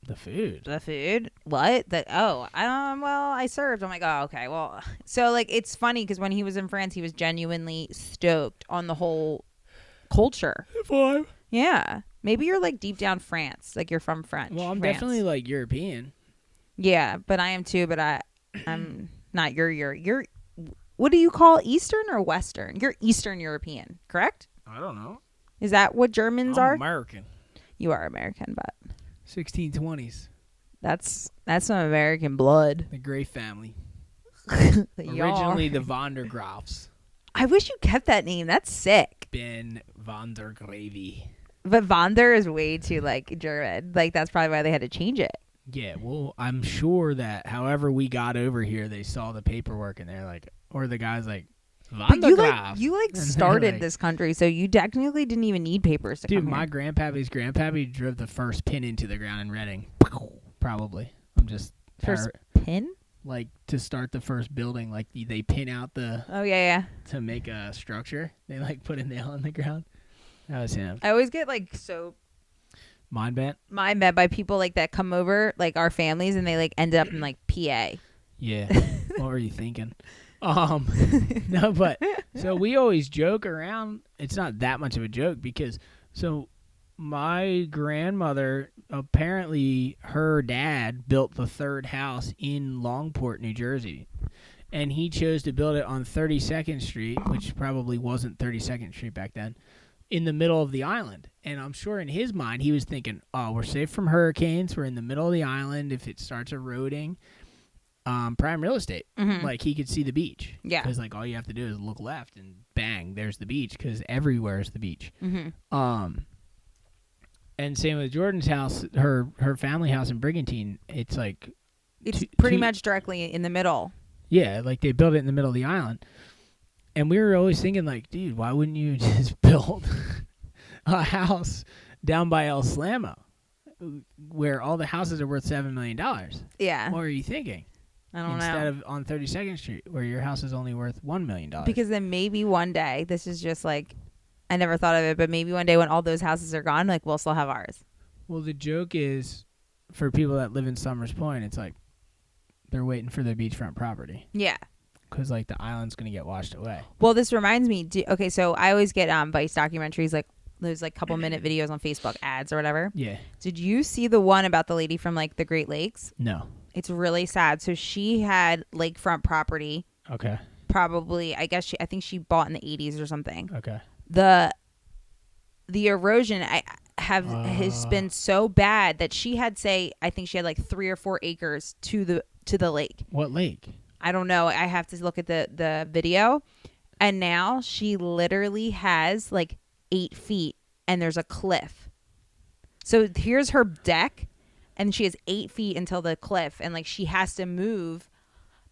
Speaker 1: The food.
Speaker 2: the food? What? Well, I served. I'm like, oh, okay. Well, so like it's funny because when he was in France, he was genuinely stoked on the whole culture.
Speaker 1: Five.
Speaker 2: Yeah. Maybe you're like deep down France, like you're from France.
Speaker 1: Well, I'm
Speaker 2: France.
Speaker 1: definitely like European.
Speaker 2: Yeah, but I am too. But I'm not. You're. What do you call Eastern or Western? You're Eastern European, correct?
Speaker 1: I don't know.
Speaker 2: Is that what Germans
Speaker 1: I'm
Speaker 2: are?
Speaker 1: American.
Speaker 2: You are American, but
Speaker 1: 1620s.
Speaker 2: that's some American blood.
Speaker 1: The Gray family.
Speaker 2: Y'all-
Speaker 1: Originally the Van der Graafs.
Speaker 2: I wish you kept that name. That's sick.
Speaker 1: Ben van der Gravy.
Speaker 2: But Von der is way too like German. Like that's probably why they had to change it.
Speaker 1: Yeah, well, I'm sure that however we got over here, they saw the paperwork and they're like, or the guy's like, Van
Speaker 2: But
Speaker 1: der
Speaker 2: you
Speaker 1: Graaf.
Speaker 2: you
Speaker 1: And they're
Speaker 2: started
Speaker 1: like-
Speaker 2: this country, so you technically didn't even need papers to
Speaker 1: Dude,
Speaker 2: come
Speaker 1: my
Speaker 2: here.
Speaker 1: grandpappy's grandpappy drove the first pin into the ground in Reading. Probably. I'm just
Speaker 2: First pin?
Speaker 1: like to start the first building. Like they pin out
Speaker 2: Oh yeah.
Speaker 1: to make a structure. They like put a nail in the ground. That was him.
Speaker 2: I always get like so
Speaker 1: Mind bent.
Speaker 2: mind bent by people like that come over, like our families, and they like end up in like PA.
Speaker 1: Yeah. What were you thinking? No, but so we always joke around. It's not that much of a joke because so my grandmother, apparently her dad built the third house in Longport, New Jersey. And he chose to build it on 32nd Street, which probably wasn't 32nd Street back then, in the middle of the island. And I'm sure in his mind he was thinking, oh, we're safe from hurricanes. We're in the middle of the island. If it starts eroding, prime real estate.
Speaker 2: Mm-hmm.
Speaker 1: Like he could see the beach.
Speaker 2: Yeah.
Speaker 1: Because like all you have to do is look left and bang, there's the beach because everywhere is the beach.
Speaker 2: Mm-hmm.
Speaker 1: And same with Jordan's house, her family house in Brigantine. It's like,
Speaker 2: It's pretty much directly in the middle.
Speaker 1: yeah, like they built it in the middle of the island. And we were always thinking like, dude, why wouldn't you just build a house down by El Slamo where all the houses are worth $7 million?
Speaker 2: Yeah.
Speaker 1: What are you thinking?
Speaker 2: I don't
Speaker 1: instead
Speaker 2: know.
Speaker 1: of on 32nd Street, where your house is only worth $1 million.
Speaker 2: Because then maybe one day, this is just like, I never thought of it, but maybe one day when all those houses are gone, like we'll still have ours.
Speaker 1: Well, the joke is, for people that live in Summers Point, it's like they're waiting for their beachfront property.
Speaker 2: Yeah.
Speaker 1: Because like the island's gonna get washed away.
Speaker 2: Well, this reminds me. Okay, so I always get Vice documentaries, like those like couple minute videos on Facebook, ads or whatever.
Speaker 1: Yeah.
Speaker 2: Did you see the one about the lady from like the Great Lakes?
Speaker 1: No.
Speaker 2: It's really sad. So she had lakefront property.
Speaker 1: Okay.
Speaker 2: Probably, I think she bought in the 80s or something.
Speaker 1: Okay.
Speaker 2: The erosion has been so bad that she had I think she had like 3 or 4 acres to the lake.
Speaker 1: What lake?
Speaker 2: I don't know. I have to look at the video. And now she literally has like 8 feet and there's a cliff. So here's her deck and she has 8 feet until the cliff, and like she has to move,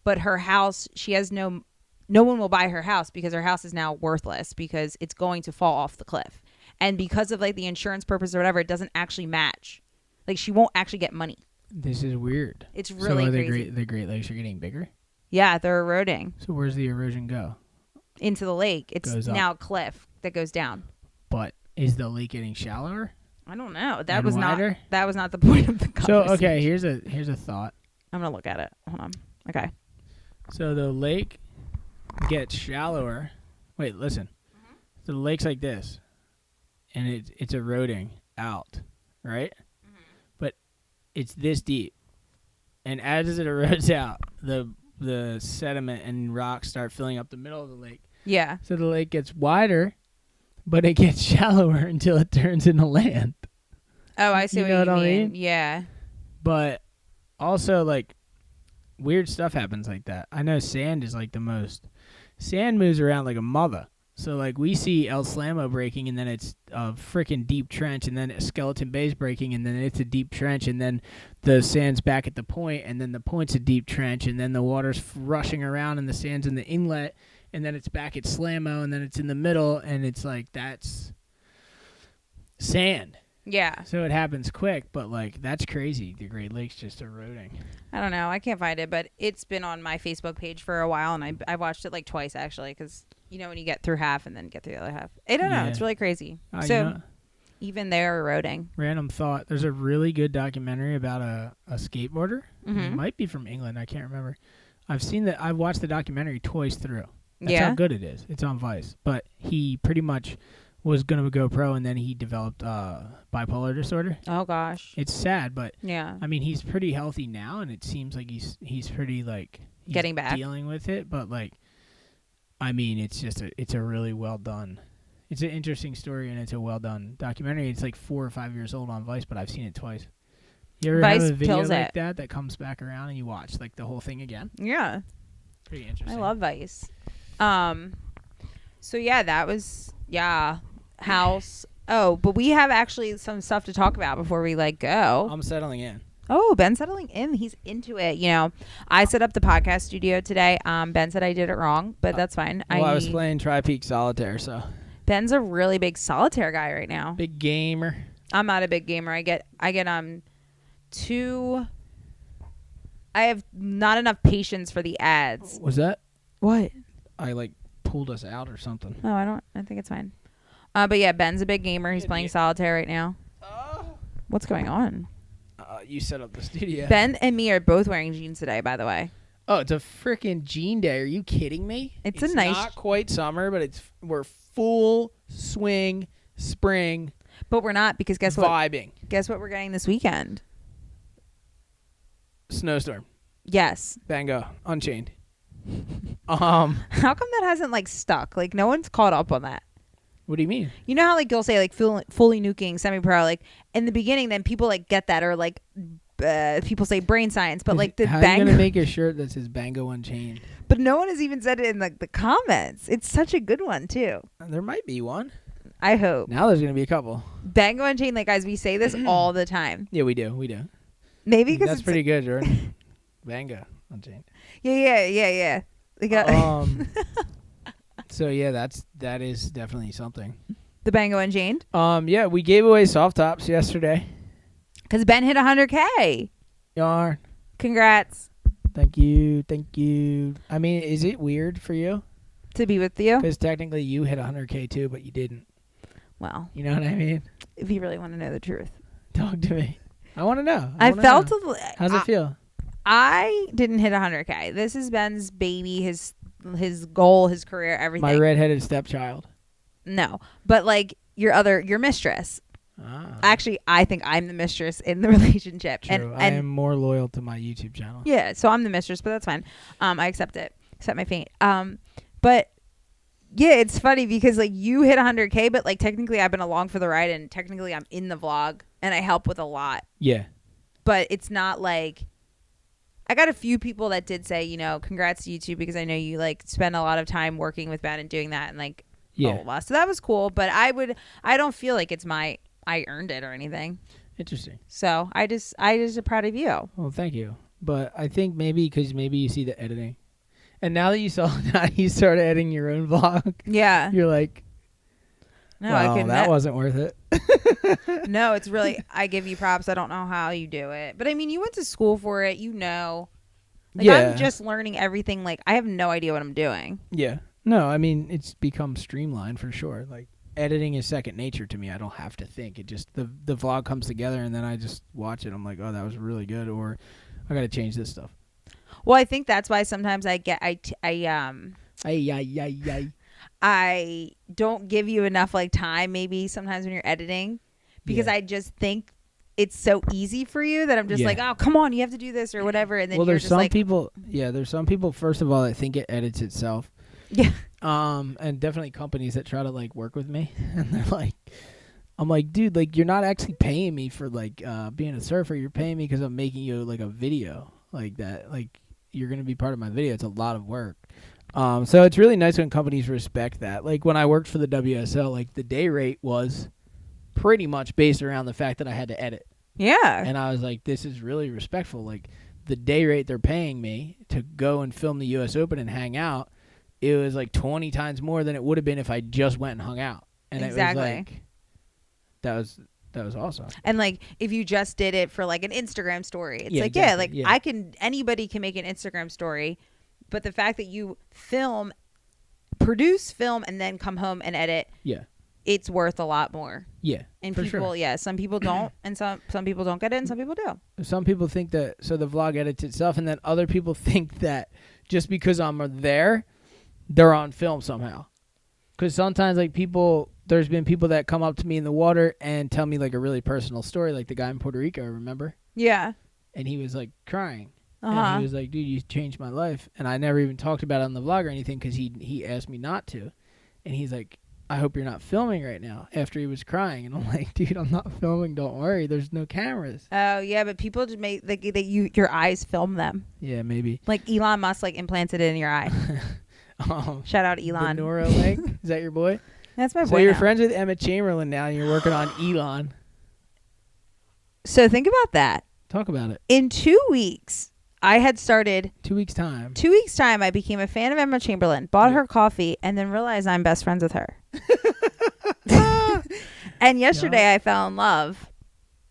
Speaker 2: but her house, she has no one will buy her house because her house is now worthless because it's going to fall off the cliff. And because of like the insurance purpose or whatever, it doesn't actually match. Like she won't actually get money.
Speaker 1: This is weird.
Speaker 2: It's really crazy.
Speaker 1: The Great Lakes are getting bigger?
Speaker 2: Yeah, they're eroding.
Speaker 1: So where's the erosion go?
Speaker 2: Into the lake. It's
Speaker 1: Goes
Speaker 2: now
Speaker 1: up.
Speaker 2: a cliff that goes down.
Speaker 1: But is the lake getting shallower?
Speaker 2: I don't know. That
Speaker 1: And
Speaker 2: was
Speaker 1: wider?
Speaker 2: not the point of the conversation.
Speaker 1: So okay, here's a thought.
Speaker 2: I'm gonna look at it. Hold on. Okay.
Speaker 1: So the lake gets shallower. Wait, listen.
Speaker 2: Mm-hmm.
Speaker 1: So the lake's like this, and it's eroding out, right?
Speaker 2: Mm-hmm.
Speaker 1: But it's this deep, and as it erodes out, the sediment and rocks start filling up the middle of the lake.
Speaker 2: Yeah.
Speaker 1: So the lake gets wider, but it gets shallower until it turns into land.
Speaker 2: Oh, I see
Speaker 1: You
Speaker 2: what
Speaker 1: know
Speaker 2: you
Speaker 1: what I
Speaker 2: mean.
Speaker 1: mean?
Speaker 2: Yeah.
Speaker 1: But also, like, weird stuff happens like that. I know sand is like the most. Sand moves around like a mother. So, like, we see El Slamo breaking, and then it's a freaking deep trench, and then Skeleton Bay's breaking, and then it's a deep trench, and then the sand's back at the point, and then the point's a deep trench, and then the water's rushing around, and the sand's in the inlet, and then it's back at Slamo, and then it's in the middle, and it's like, that's sand.
Speaker 2: Yeah.
Speaker 1: So it happens quick, but, like, that's crazy. The Great Lakes just eroding.
Speaker 2: I don't know. I can't find it, but it's been on my Facebook page for a while, and I watched it like twice, actually, because, you know, when you get through half and then get through the other half. I don't know.
Speaker 1: Yeah.
Speaker 2: It's really crazy.
Speaker 1: You
Speaker 2: So
Speaker 1: know,
Speaker 2: even they're eroding.
Speaker 1: random thought. There's a really good documentary about a skateboarder. It
Speaker 2: Mm-hmm.
Speaker 1: might be from England. I can't remember. I've watched the documentary twice through. That's
Speaker 2: Yeah.
Speaker 1: how good it is. It's on Vice. But he pretty much was going to go pro, and then he developed bipolar disorder.
Speaker 2: Oh, gosh.
Speaker 1: It's sad, but
Speaker 2: Yeah.
Speaker 1: I mean, he's pretty healthy now, and it seems like he's pretty, like, he's
Speaker 2: Getting back.
Speaker 1: dealing with it. But, like, I mean, it's just it's a really well done. It's an interesting story, and it's a well done documentary. It's like 4 or 5 years old on Vice, but I've seen it twice. You ever
Speaker 2: Vice
Speaker 1: have a video
Speaker 2: kills
Speaker 1: like
Speaker 2: it.
Speaker 1: that comes back around and you watch like the whole thing again?
Speaker 2: Yeah.
Speaker 1: Pretty interesting.
Speaker 2: I love Vice. So yeah, that was house. Oh, but we have actually some stuff to talk about before we like go.
Speaker 1: I'm settling in.
Speaker 2: Oh, Ben's settling in. He's into it. You know, I set up the podcast studio today. Ben said I did it wrong, but that's fine.
Speaker 1: Well, I was playing Tri-Peak Solitaire, so
Speaker 2: Ben's a really big solitaire guy right now.
Speaker 1: big gamer.
Speaker 2: I'm not a big gamer. I have not enough patience for the ads.
Speaker 1: Was that?
Speaker 2: What?
Speaker 1: I like pulled us out or something.
Speaker 2: No, I don't. I think it's fine. But yeah, Ben's a big gamer. He's playing solitaire right now. What's going on?
Speaker 1: You set up the studio.
Speaker 2: Ben and me are both wearing jeans today, by the way.
Speaker 1: Oh, it's a freaking jean day. Are you kidding me?
Speaker 2: It's a nice-
Speaker 1: not quite summer, but we're full swing spring
Speaker 2: But we're not, because guess what?
Speaker 1: vibing.
Speaker 2: Guess what we're getting this weekend?
Speaker 1: Snowstorm.
Speaker 2: Yes.
Speaker 1: Bango. Unchained.
Speaker 2: How come that hasn't like stuck? Like no one's caught up on that.
Speaker 1: What do you mean?
Speaker 2: You know how like you'll say like fully nuking semi-pro, like in the beginning, then people like get that, or like people say brain science, but like the
Speaker 1: How are
Speaker 2: bang.
Speaker 1: you gonna make a shirt that says Bango Unchained?
Speaker 2: But no one has even said it in like the comments. It's such a good one too.
Speaker 1: There might be one.
Speaker 2: I hope.
Speaker 1: Now there's gonna be a couple.
Speaker 2: Bango Unchained, like guys, we say this all the time.
Speaker 1: Yeah, we do.
Speaker 2: Maybe because
Speaker 1: That's pretty good, Jordan. Bango Unchained.
Speaker 2: Yeah. Like,
Speaker 1: So yeah, that is definitely something.
Speaker 2: the Bango Unchained.
Speaker 1: Yeah, we gave away soft tops yesterday.
Speaker 2: Because Ben hit 100K.
Speaker 1: Yarn.
Speaker 2: Congrats.
Speaker 1: Thank you. I mean, is it weird for you?
Speaker 2: To be with you?
Speaker 1: Because technically you hit 100K too, but you didn't.
Speaker 2: Well,
Speaker 1: You know what I mean?
Speaker 2: if you really want to know the truth.
Speaker 1: Talk to me. I want to know.
Speaker 2: I felt
Speaker 1: How's it feel?
Speaker 2: I didn't hit 100K. This is Ben's baby, his goal, his career, everything.
Speaker 1: My redheaded stepchild.
Speaker 2: No, but like your mistress.
Speaker 1: Ah.
Speaker 2: Actually, I think I'm the mistress in the relationship.
Speaker 1: True.
Speaker 2: And
Speaker 1: I am more loyal to my YouTube channel.
Speaker 2: yeah, so I'm the mistress, but that's fine. I accept it. Accept my fate. But yeah, it's funny because like you hit 100K, but like technically I've been along for the ride, and technically I'm in the vlog and I help with a lot.
Speaker 1: Yeah.
Speaker 2: But it's not like I got a few people that did say, you know, congrats to YouTube because I know you like spend a lot of time working with Ben and doing that and like blah, blah, blah. So that was cool. But I don't feel like it's I earned it or anything.
Speaker 1: Interesting.
Speaker 2: So I just am proud of you.
Speaker 1: Well, thank you. But I think maybe because maybe you see the editing. And now that you started editing your own vlog.
Speaker 2: Yeah.
Speaker 1: You're like,
Speaker 2: no,
Speaker 1: well, that wasn't worth it.
Speaker 2: No, it's really, I give you props. I don't know how you do it. But I mean, you went to school for it. You know. Like,
Speaker 1: yeah.
Speaker 2: I'm just learning everything. Like, I have no idea what I'm doing.
Speaker 1: Yeah. No, I mean, it's become streamlined for sure. Like, editing is second nature to me. I don't have to think. It just, the vlog comes together and then I just watch it. I'm like, oh, that was really good. Or I got to change this stuff.
Speaker 2: Well, I think that's why sometimes I don't give you enough like time maybe sometimes when you're editing because I just think it's so easy for you that I'm just like, oh, come on, you have to do this or whatever. And then
Speaker 1: well,
Speaker 2: you're
Speaker 1: there's
Speaker 2: just
Speaker 1: some
Speaker 2: like,
Speaker 1: people. Yeah, there's some people. First of all, that think it edits itself.
Speaker 2: Yeah.
Speaker 1: And definitely companies that try to like work with me, and they're like, I'm like, dude, like you're not actually paying me for like being a surfer. You're paying me because I'm making you like a video like that. Like you're gonna be part of my video. It's a lot of work. So it's really nice when companies respect that. Like when I worked for the WSL, like the day rate was pretty much based around the fact that I had to edit.
Speaker 2: Yeah.
Speaker 1: And I was like, this is really respectful. Like the day rate they're paying me to go and film the US Open and hang out, it was like 20 times more than it would have been if I just went and hung out. And
Speaker 2: exactly.
Speaker 1: It was like, that was awesome.
Speaker 2: And like if you just did it for like an Instagram story, it's like,
Speaker 1: exactly.
Speaker 2: Anybody can make an Instagram story, but the fact that you produce film, and then come home and edit, it's worth a lot more.
Speaker 1: Yeah,
Speaker 2: and
Speaker 1: for
Speaker 2: people,
Speaker 1: sure.
Speaker 2: Some people don't, and some people don't get it, and some people do.
Speaker 1: Some people think that so the vlog edits itself, and then other people think that just because I'm there, they're on film somehow. Because sometimes like there's been people that come up to me in the water and tell me like a really personal story, like the guy in Puerto Rico, remember?
Speaker 2: Yeah.
Speaker 1: And he was like crying. And he was like, dude, you changed my life. And I never even talked about it on the vlog or anything because he asked me not to. And he's like, I hope you're not filming right now, after he was crying. And I'm like, dude, I'm not filming. Don't worry. There's no cameras.
Speaker 2: Oh, yeah, but people just make your eyes film them.
Speaker 1: Yeah, maybe.
Speaker 2: Like Elon Musk like implanted it in your eye. Shout out Elon.
Speaker 1: The Neuralink. Is that your boy?
Speaker 2: That's my boy.
Speaker 1: So you're
Speaker 2: now.
Speaker 1: friends with Emma Chamberlain now, and you're working on Elon.
Speaker 2: So think about that.
Speaker 1: Talk about it.
Speaker 2: In 2 weeks, I had started
Speaker 1: 2 weeks time.
Speaker 2: 2 weeks time, I became a fan of Emma Chamberlain, bought her coffee, and then realized I'm best friends with her. And yesterday I fell in love.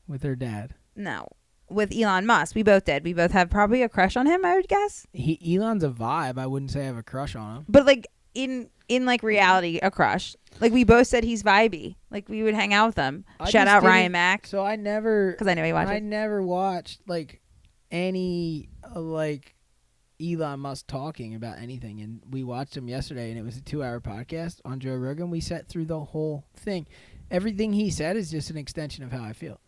Speaker 1: With her dad.
Speaker 2: No. With Elon Musk. We both did. We both have probably a crush on him, I would guess.
Speaker 1: Elon's a vibe. I wouldn't say I have a crush on him.
Speaker 2: But like in like reality, a crush. Like we both said he's vibey. Like we would hang out with him. Shout out Ryan Mack.
Speaker 1: So I never...
Speaker 2: Because I know he watches.
Speaker 1: I never watched like any like Elon Musk talking about anything, and we watched him yesterday, and it was a 2-hour podcast on Joe Rogan. We sat through the whole thing. Everything he said is just an extension of how I feel.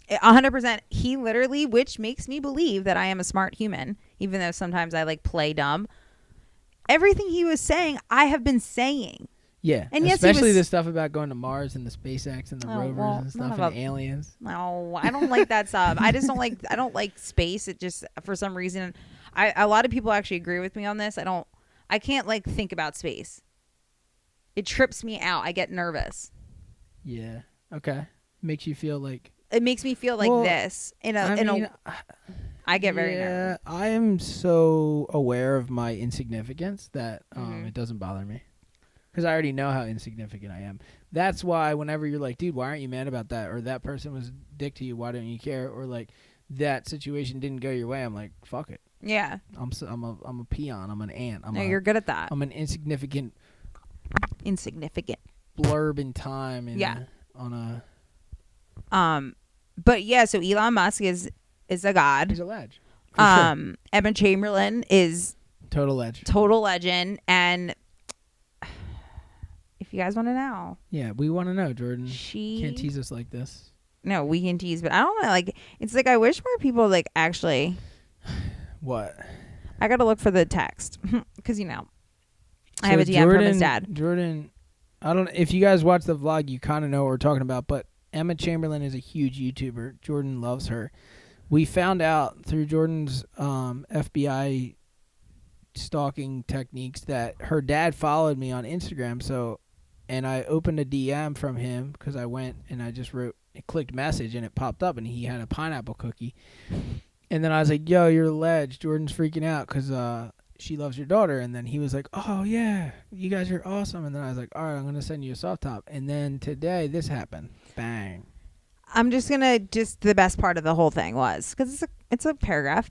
Speaker 2: 100%. He literally, which makes me believe that I am a smart human, even though sometimes I like play dumb. Everything he was saying, I have been saying.
Speaker 1: Yeah, and yes, especially the stuff about going to Mars and the SpaceX and the rovers and stuff and aliens.
Speaker 2: No, I don't like that stuff. I just don't like. I don't like space. It just for some reason, a lot of people actually agree with me on this. I can't like think about space. It trips me out. I get nervous.
Speaker 1: Yeah. Okay. Makes you feel like.
Speaker 2: It makes me feel like this. I get very nervous.
Speaker 1: I am so aware of my insignificance that it doesn't bother me. Because I already know how insignificant I am. That's why whenever you're like, dude, why aren't you mad about that? Or that person was a dick to you, why don't you care? Or like, that situation didn't go your way. I'm like, fuck it.
Speaker 2: Yeah.
Speaker 1: I'm a peon. I'm an ant.
Speaker 2: You're good at that.
Speaker 1: I'm an insignificant blurb in time.
Speaker 2: But yeah, so Elon Musk is a god.
Speaker 1: He's a ledge. Sure.
Speaker 2: Emma Chamberlain is
Speaker 1: total legend.
Speaker 2: And if you guys want to know,
Speaker 1: yeah, we want to know, Jordan.
Speaker 2: She
Speaker 1: can't tease us like this.
Speaker 2: No, we can tease, but I don't know. Like, it's like I wish more people like actually.
Speaker 1: What?
Speaker 2: I gotta look for the text because I have a DM from his dad.
Speaker 1: Jordan, I don't. If you guys watch the vlog, you kind of know what we're talking about. But Emma Chamberlain is a huge YouTuber. Jordan loves her. We found out through Jordan's FBI stalking techniques that her dad followed me on Instagram. So, and I opened a DM from him because I went and I just clicked message and it popped up and he had a pineapple cookie. And then I was like, yo, you're a ledge. Jordan's freaking out because she loves your daughter. And then he was like, oh, yeah, you guys are awesome. And then I was like, all right, I'm going to send you a soft top. And then today this happened. Bang.
Speaker 2: I'm just going to the best part of the whole thing was because it's a paragraph.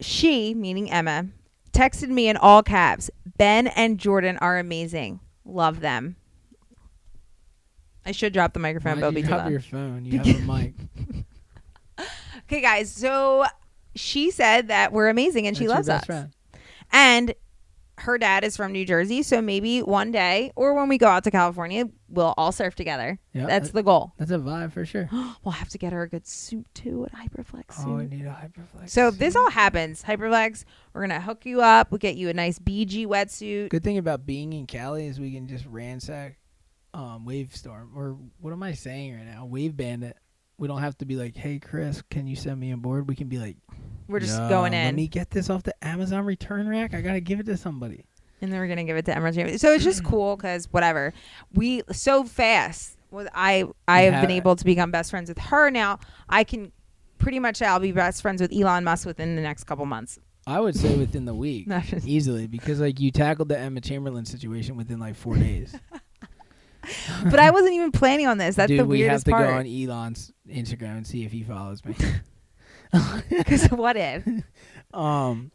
Speaker 2: She, meaning Emma, texted me in all caps. Ben and Jordan are amazing. Love them. I should drop the microphone, but it'll be too loud.
Speaker 1: Your phone. You have a mic.
Speaker 2: Okay, guys. So she said that we're amazing and she loves us.
Speaker 1: Friend.
Speaker 2: And her dad is from New Jersey, so maybe one day or when we go out to California, we'll all surf together. Yep, that's the goal.
Speaker 1: That's a vibe for sure.
Speaker 2: We'll have to get her a good suit too, an Hyperflex suit.
Speaker 1: Oh, we need a Hyperflex.
Speaker 2: So if this all happens, Hyperflex, we're gonna hook you up. We'll get you a nice BG wetsuit.
Speaker 1: Good thing about being in Cali is we can just ransack Wave Storm, or what am I saying right now? Wave Bandit. We don't have to be like, hey Chris, can you send me a board? We can be like,
Speaker 2: we're just going in.
Speaker 1: Let me get this off the Amazon return rack. I gotta give it to somebody.
Speaker 2: And then we're gonna give it to Emma. So it's just cool because whatever. We so fast. I have been able to become best friends with her now. I can pretty much say I'll be best friends with Elon Musk within the next couple months.
Speaker 1: I would say within the week, easily, because like you tackled the Emma Chamberlain situation within like 4 days.
Speaker 2: But I wasn't even planning on this. That's the weirdest part.
Speaker 1: We have to go on Elon's Instagram and see if he follows me.
Speaker 2: Because what if? Elon's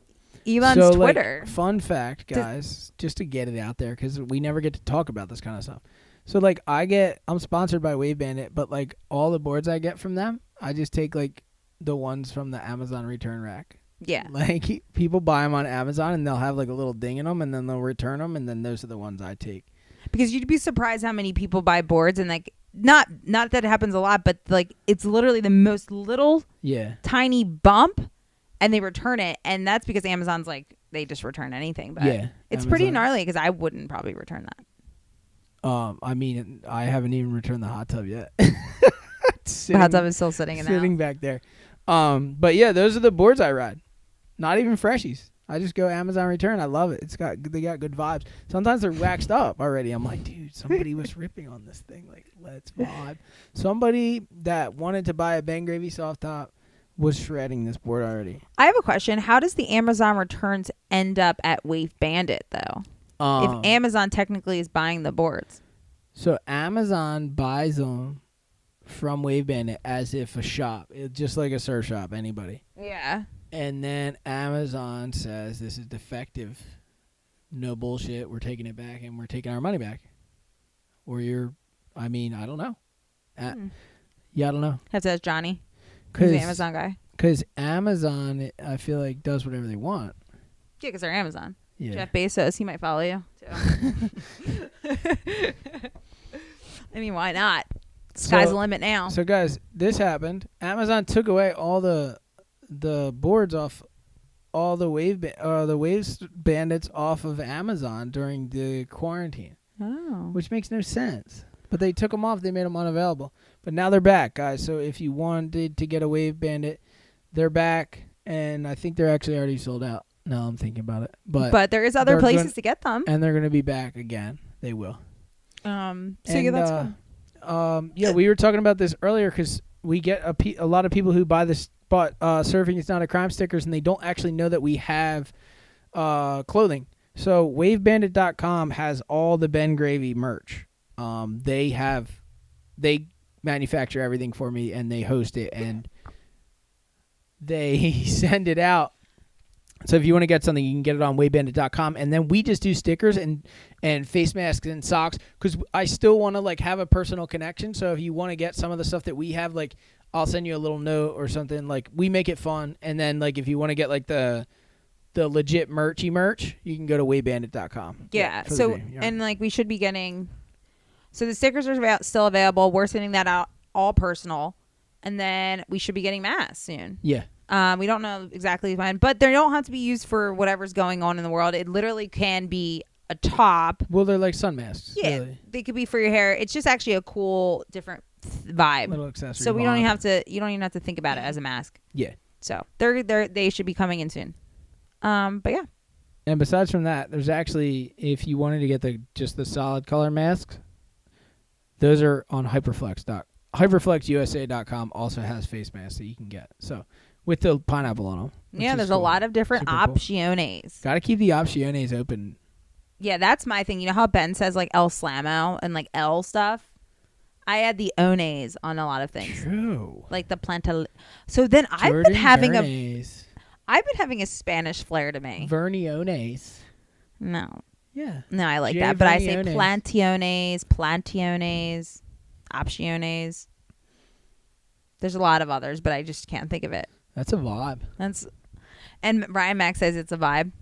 Speaker 2: Twitter.
Speaker 1: Like, fun fact, guys, just to get it out there, because we never get to talk about this kind of stuff. So like I'm sponsored by Wave Bandit, but like all the boards I get from them, I just take like the ones from the Amazon return rack.
Speaker 2: Yeah.
Speaker 1: Like people buy them on Amazon and they'll have like a little ding in them and then they'll return them and then those are the ones I take.
Speaker 2: Because you'd be surprised how many people buy boards and like not that it happens a lot, but like it's literally the most little tiny bump and they return it, and that's because Amazon's like they just return anything. But it's Amazon. Pretty gnarly because I wouldn't probably return that.
Speaker 1: I mean, I haven't even returned the hot tub yet.
Speaker 2: The hot tub is still sitting
Speaker 1: back there. But yeah, those are the boards I ride. Not even freshies. I just go Amazon return. I love it. They got good vibes. Sometimes they're waxed up already. I'm like, dude, somebody was ripping on this thing. Like, let's vibe. Somebody that wanted to buy a Ben Gravy soft top was shredding this board already.
Speaker 2: I have a question. How does the Amazon returns end up at Wave Bandit though? If Amazon technically is buying the boards.
Speaker 1: So Amazon buys them from Wave Bandit as if a shop. It's just like a surf shop, anybody.
Speaker 2: Yeah. And
Speaker 1: then Amazon says this is defective. No bullshit. We're taking it back and we're taking our money back. Or I don't know. Yeah, I don't know.
Speaker 2: Have to ask Johnny. He's the Amazon guy.
Speaker 1: Because Amazon, I feel like, does whatever they want.
Speaker 2: Yeah, because they're Amazon.
Speaker 1: Yeah.
Speaker 2: Jeff Bezos, he might follow you too. I mean, why not? Sky's the limit now.
Speaker 1: So guys, this happened. Amazon took away all the boards off all the Wave Bandits off of Amazon during the quarantine.
Speaker 2: Oh.
Speaker 1: Which makes no sense. But they took them off. They made them unavailable. But now they're back, guys. So if you wanted to get a Wave Bandit, they're back. And I think they're actually already sold out. Now I'm thinking about it. But
Speaker 2: there is other places to get them.
Speaker 1: And they're going to be back again. They will.
Speaker 2: Yeah, that's fun.
Speaker 1: Yeah, we were talking about this earlier because we get a lot of people who buy Surfing Is Not a Crime stickers, and they don't actually know that we have clothing. So wavebandit.com has all the Ben Gravy merch. They manufacture everything for me, and they host it, and they send it out So if you want to get something, you can get it on waybandit.com. And then we just do stickers and face masks and socks because I still want to like have a personal connection. So if you want to get some of the stuff that we have, like I'll send you a little note or something. Like we make it fun. And then like if you want to get like the legit merch, you can go to waybandit.com.
Speaker 2: Yeah. So and like we should be getting. So the stickers are still available. We're sending that out all personal, and then we should be getting masks soon.
Speaker 1: Yeah.
Speaker 2: We don't know exactly when, but they don't have to be used for whatever's going on in the world. It literally can be a top.
Speaker 1: Well, they're like sun masks.
Speaker 2: Yeah,
Speaker 1: really.
Speaker 2: They could be for your hair. It's just actually a cool, different vibe.
Speaker 1: Little accessory.
Speaker 2: So we don't even have to. You don't even have to think about it as a mask.
Speaker 1: Yeah.
Speaker 2: So they should be coming in soon. But yeah.
Speaker 1: And besides from that, there's actually, if you wanted to get just the solid color masks, those are on Hyperflex. HyperFlexUSA.com also has face masks that you can get. So. With the pineapple on them.
Speaker 2: Yeah, there's a lot of different opciones.
Speaker 1: Cool. Got to keep the opciones open.
Speaker 2: Yeah, that's my thing. You know how Ben says like El Slamo and like L stuff? I add the ones on a lot of things.
Speaker 1: True.
Speaker 2: Like the planta. So then I've been having a Spanish flair to me.
Speaker 1: Verniones.
Speaker 2: No.
Speaker 1: Yeah.
Speaker 2: No, I like that. But I say plantiones, opciones. There's a lot of others, but I just can't think of it.
Speaker 1: That's a vibe.
Speaker 2: And Ryan Mack says it's a vibe.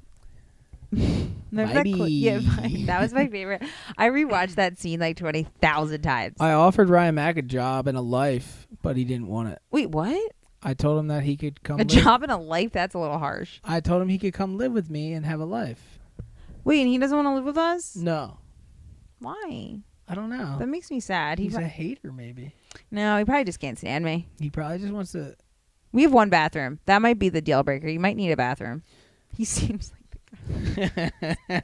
Speaker 2: That was my favorite. I rewatched that scene like 20,000 times.
Speaker 1: I offered Ryan Mack a job and a life, but he didn't want it.
Speaker 2: Wait, what?
Speaker 1: I told him that he could come.
Speaker 2: A job and a life? That's a little harsh.
Speaker 1: I told him he could come live with me and have a life.
Speaker 2: Wait, and he doesn't want to live with us?
Speaker 1: No.
Speaker 2: Why?
Speaker 1: I don't know.
Speaker 2: That makes me sad.
Speaker 1: He's a hater, maybe.
Speaker 2: No, he probably just can't stand me.
Speaker 1: He probably just wants to.
Speaker 2: We have one bathroom. That might be the deal breaker. You might need a bathroom. He seems like the guy.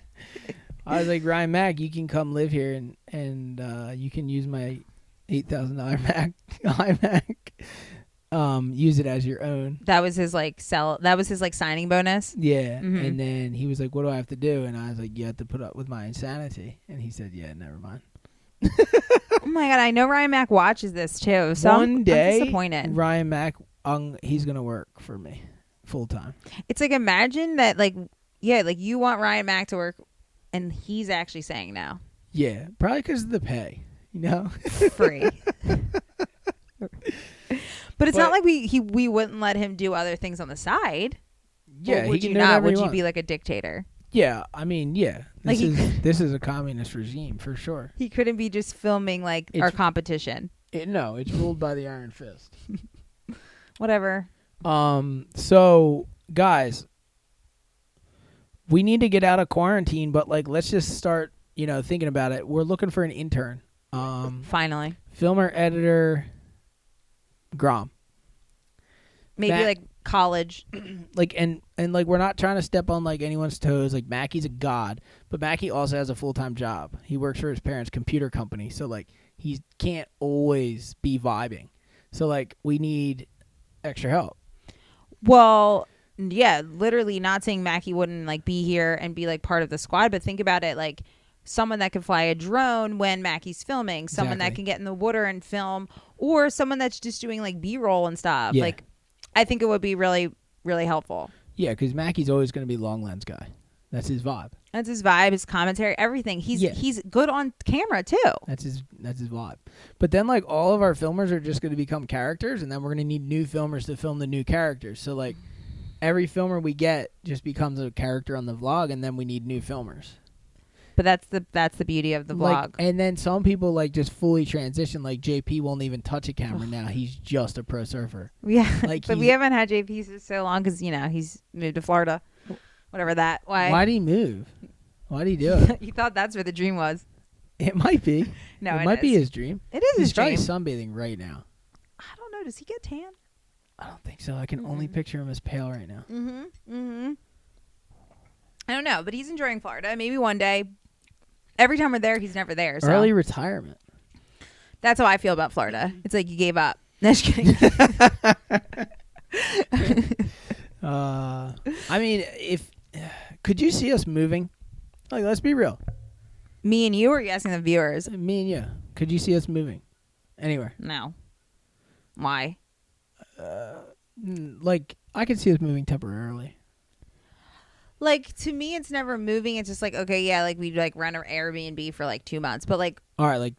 Speaker 1: I was like, Ryan Mack, you can come live here and you can use my $8,000 iMac. Use it as your own.
Speaker 2: That was his signing bonus.
Speaker 1: Yeah.
Speaker 2: Mm-hmm.
Speaker 1: And then he was like, what do I have to do? And I was like, you have to put up with my insanity. And he said, yeah, never mind.
Speaker 2: Oh my God, I know Ryan Mack watches this too. So I'm disappointed.
Speaker 1: Ryan Mack, he's gonna work for me full time.
Speaker 2: It's like, imagine that, like you want Ryan Mack to work, and he's actually saying no.
Speaker 1: Yeah, probably because of the pay.
Speaker 2: Free. But it's not like we wouldn't let him do other things on the side.
Speaker 1: Yeah,
Speaker 2: would you not? Would you be like a dictator?
Speaker 1: Yeah, I mean, yeah. This is a communist regime for sure.
Speaker 2: He couldn't be just filming like our competition.
Speaker 1: No, it's ruled by the iron fist.
Speaker 2: Whatever.
Speaker 1: So guys, we need to get out of quarantine, but like, let's just start, thinking about it. We're looking for an intern.
Speaker 2: Finally.
Speaker 1: Filmer, editor, Grom.
Speaker 2: Maybe like college.
Speaker 1: Like, and like, we're not trying to step on like anyone's toes. Like, Mackie's a god, but Mackie also has a full-time job. He works for his parents' computer company. So like, he can't always be vibing. So like, we need extra help.
Speaker 2: Well, yeah, literally not saying Mackie wouldn't like be here and be like part of the squad, but think about it like someone that can fly a drone when Mackie's filming, someone that can get in the water and film, or someone that's just doing like B-roll and stuff. Yeah. Like, I think it would be really, really helpful. Yeah,
Speaker 1: because Mackie's always going to be long lens guy. That's his vibe.
Speaker 2: That's his vibe, his commentary, everything. He's good on camera too.
Speaker 1: That's his vibe. But then like all of our filmers are just going to become characters, and then we're going to need new filmers to film the new characters. So like every filmer we get just becomes a character on the vlog, and then we need new filmers.
Speaker 2: But that's the beauty of the vlog.
Speaker 1: Like, and then some people like just fully transition. Like JP won't even touch a camera now. He's just a pro surfer.
Speaker 2: Yeah, like but we haven't had JP for so long because he's moved to Florida. Whatever that. Why
Speaker 1: did he move? Why did he do it?
Speaker 2: You thought that's where the dream was.
Speaker 1: It might be. No, it might be his dream.
Speaker 2: It is his dream.
Speaker 1: He's probably sunbathing right now.
Speaker 2: I don't know. Does he get tan?
Speaker 1: I don't think so. I can only picture him as pale right now.
Speaker 2: I don't know, but he's enjoying Florida. Maybe one day. Every time we're there, he's never there. So.
Speaker 1: Early retirement.
Speaker 2: That's how I feel about Florida. It's like you gave up. No, just kidding.
Speaker 1: I mean, could you see us moving? Like, let's be real.
Speaker 2: Me and you, or are you asking the viewers?
Speaker 1: Me and you. Could you see us moving anywhere?
Speaker 2: No. Why?
Speaker 1: Like, I could see us moving temporarily.
Speaker 2: Like, to me, it's never moving. It's just like, okay, yeah, like we'd like rent an Airbnb for like 2 months, but like,
Speaker 1: All right, like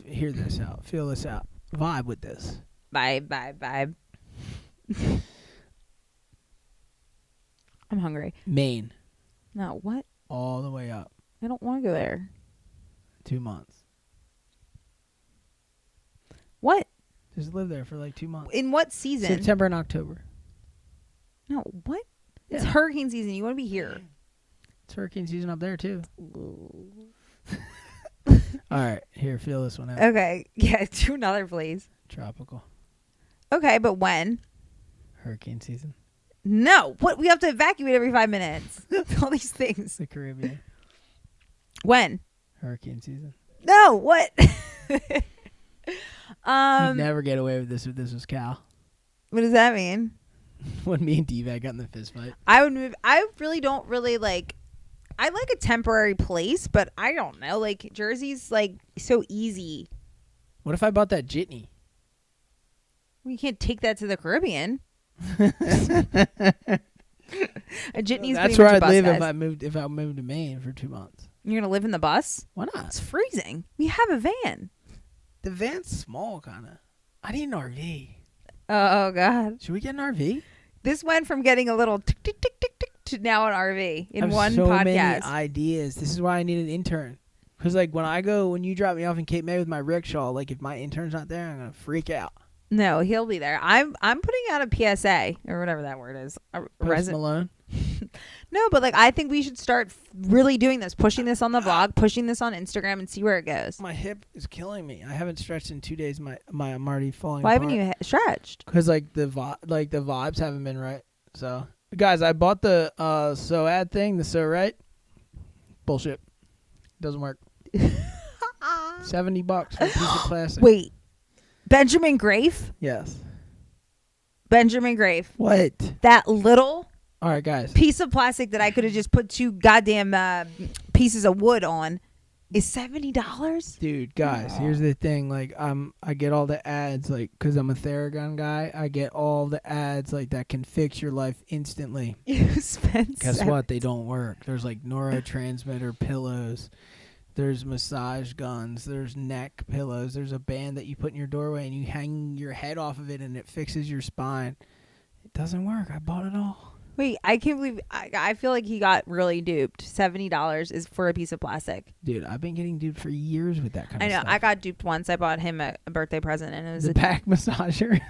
Speaker 1: hear this out, feel this out, vibe with this.
Speaker 2: bye. I'm hungry.
Speaker 1: Maine,
Speaker 2: No, what?
Speaker 1: all the way up,
Speaker 2: I don't want to go there.
Speaker 1: 2 months.
Speaker 2: What?
Speaker 1: Just live there for like 2 months.
Speaker 2: In what season?
Speaker 1: September and October.
Speaker 2: No, what? It's
Speaker 1: Yeah.
Speaker 2: hurricane season. You want to be here.
Speaker 1: It's hurricane season up there too. All right, here, feel this one out.
Speaker 2: Okay. Yeah, to another place.
Speaker 1: Tropical.
Speaker 2: Okay, but when?
Speaker 1: Hurricane season.
Speaker 2: No. What? We have to evacuate every 5 minutes. All these things.
Speaker 1: The Caribbean.
Speaker 2: When?
Speaker 1: Hurricane season.
Speaker 2: No. What?
Speaker 1: You'd never get away with this if this was Cal.
Speaker 2: What does that mean?
Speaker 1: When me and D-Bag got in the fist fight.
Speaker 2: I would move. I really don't really like. I like a temporary place, but I don't know. Like, Jersey's like so easy.
Speaker 1: What if I bought that jitney?
Speaker 2: We can't take that to the Caribbean. A jitney's
Speaker 1: That's
Speaker 2: pretty
Speaker 1: where
Speaker 2: much a
Speaker 1: I'd
Speaker 2: bus,
Speaker 1: live
Speaker 2: guys.
Speaker 1: if I moved to Maine for 2 months.
Speaker 2: You're gonna live in the bus?
Speaker 1: Why not?
Speaker 2: It's freezing. We have a van.
Speaker 1: The van's small, kind of. I need an RV.
Speaker 2: Oh God!
Speaker 1: Should we get an RV?
Speaker 2: This went from getting a little tick tick tick tick tick to now an RV in
Speaker 1: I have
Speaker 2: one
Speaker 1: so
Speaker 2: podcast.
Speaker 1: many ideas. This is why I need an intern. Because like when you drop me off in Cape May with my rickshaw, like if my intern's not there, I'm gonna freak out.
Speaker 2: No, he'll be there. I'm putting out a PSA or whatever that word is.
Speaker 1: Post Malone.
Speaker 2: No, but like I think we should start really doing this, pushing this on the vlog, pushing this on Instagram, and see where it goes.
Speaker 1: My hip is killing me. I haven't stretched in 2 days. I'm already falling.
Speaker 2: Why haven't you stretched?
Speaker 1: Because like the vibes haven't been right. So guys, I bought the SOAD thing, the So Right. Bullshit. Doesn't work. $70 for a piece of plastic.
Speaker 2: Wait, Benjamin Grafe?
Speaker 1: Yes.
Speaker 2: Benjamin Grafe.
Speaker 1: What?
Speaker 2: That little
Speaker 1: All right, guys.
Speaker 2: piece of plastic that I could have just put 2 goddamn pieces of wood on is $70.
Speaker 1: Dude, guys, here's the thing. Like, I get all the ads, like, because I'm a Theragun guy. I get all the ads, like, that can fix your life instantly.
Speaker 2: You spent.
Speaker 1: Guess what? They don't work. There's, like, neurotransmitter pillows. There's massage guns. There's neck pillows. There's a band that you put in your doorway and you hang your head off of it and it fixes your spine. It doesn't work. I bought it all.
Speaker 2: Wait, I can't believe. I feel like he got really duped. $70 is for a piece of plastic.
Speaker 1: Dude, I've been getting duped for years with that kind of
Speaker 2: I know.
Speaker 1: stuff.
Speaker 2: I got duped once. I bought him a birthday present, and it was
Speaker 1: The back massager.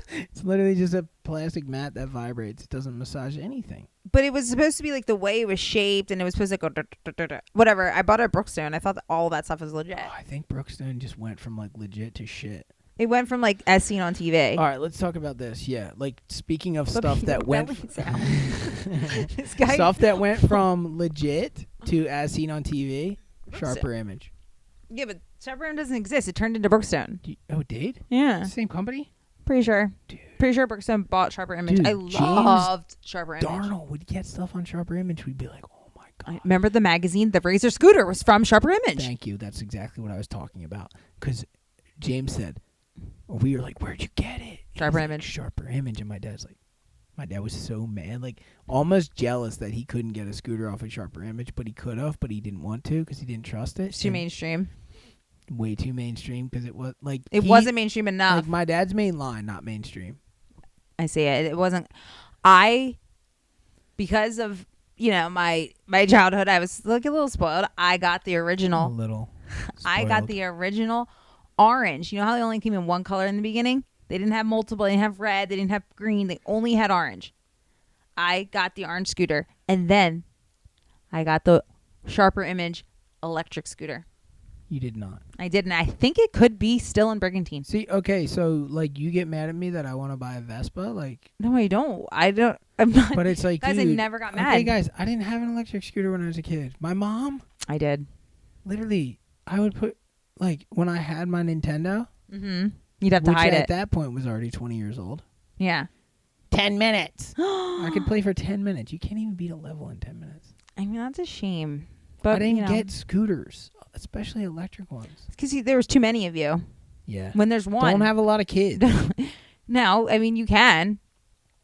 Speaker 1: It's literally just a plastic mat that vibrates. It doesn't massage anything.
Speaker 2: but it was supposed to be like the way it was shaped, and it was supposed to go whatever. I bought it at Brookstone. I thought that all that stuff was legit.
Speaker 1: Oh, I think Brookstone just went from like legit to shit.
Speaker 2: It went from like as seen on TV.
Speaker 1: All right, let's talk about this. Yeah, like speaking of
Speaker 2: Look
Speaker 1: stuff
Speaker 2: at
Speaker 1: that
Speaker 2: your
Speaker 1: went
Speaker 2: belly sound. This guy.
Speaker 1: stuff that went from legit to as seen on TV,
Speaker 2: Brookstone.
Speaker 1: sharper image.
Speaker 2: Yeah, but Sharper doesn't exist. It turned into Brookstone.
Speaker 1: Oh, it did?
Speaker 2: Yeah,
Speaker 1: Same company?
Speaker 2: pretty sure.
Speaker 1: Dude.
Speaker 2: Pretty sure Brookstone bought Sharper Image.
Speaker 1: Dude,
Speaker 2: I
Speaker 1: James
Speaker 2: loved Sharper Image.
Speaker 1: Darnold would get stuff on sharper image. We'd be like, oh my god.
Speaker 2: I remember the magazine. The Razor scooter was from Sharper Image.
Speaker 1: Thank you. That's exactly what I was talking about. Because James said, we were like, where'd you get it? And
Speaker 2: Sharper
Speaker 1: he's like,
Speaker 2: Image.
Speaker 1: Sharper image. And my dad's like, my dad was so mad, like almost jealous that he couldn't get a scooter off of Sharper Image, but he could have, but he didn't want to because he didn't trust it.
Speaker 2: It's too
Speaker 1: And
Speaker 2: mainstream.
Speaker 1: Way too mainstream because it was like
Speaker 2: It wasn't mainstream enough.
Speaker 1: like my dad's main line, not mainstream.
Speaker 2: I see it. It wasn't. Because of my childhood, I was like a little spoiled. I got the
Speaker 1: A
Speaker 2: original.
Speaker 1: little.
Speaker 2: I got
Speaker 1: spoiled.
Speaker 2: the original orange. You know how they only came in one color in the beginning? They didn't have multiple. They didn't have red. They didn't have green. They only had orange. I got the orange scooter, and then I got the Sharper Image electric scooter.
Speaker 1: You did not.
Speaker 2: I did, and I think it could be still in Brigantine.
Speaker 1: See, okay, so like you get mad at me that I want to buy a Vespa, like,
Speaker 2: No, I don't. I'm not.
Speaker 1: but it's like,
Speaker 2: Guys,
Speaker 1: dude,
Speaker 2: I never got
Speaker 1: okay,
Speaker 2: mad.
Speaker 1: guys, I didn't have an electric scooter when I was a kid. My mom,
Speaker 2: I did.
Speaker 1: literally, I would put like when I had my Nintendo,
Speaker 2: Mm-hmm. You'd have to
Speaker 1: which
Speaker 2: hide
Speaker 1: at
Speaker 2: it.
Speaker 1: that point was already 20 years old.
Speaker 2: Yeah.
Speaker 1: 10 minutes. I could play for 10 minutes. You can't even beat a level in 10 minutes.
Speaker 2: I mean, that's a shame. But
Speaker 1: I didn't get scooters, especially electric ones.
Speaker 2: because there was too many of you.
Speaker 1: Yeah.
Speaker 2: When there's one,
Speaker 1: Don't have a lot of kids.
Speaker 2: No, I mean you can.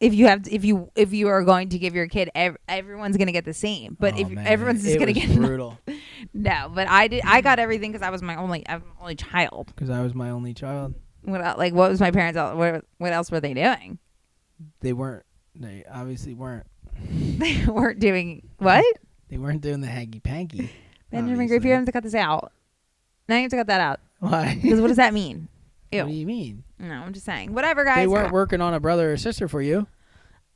Speaker 2: If you are going to give your kid, everyone's gonna get the same. But if
Speaker 1: man,
Speaker 2: everyone's just
Speaker 1: it
Speaker 2: gonna
Speaker 1: was
Speaker 2: get
Speaker 1: brutal.
Speaker 2: no. But I got everything because I was my only child.
Speaker 1: Because I was my only child.
Speaker 2: What was my parents? What else were they doing?
Speaker 1: They obviously weren't.
Speaker 2: They weren't doing what?
Speaker 1: They weren't doing the hanky panky.
Speaker 2: Benjamin Griffey, you have to cut this out. Now you have to cut that out.
Speaker 1: Why?
Speaker 2: Because what does that mean? Ew.
Speaker 1: What do you mean?
Speaker 2: No, I'm just saying. Whatever, guys.
Speaker 1: They weren't working on a brother or sister for you.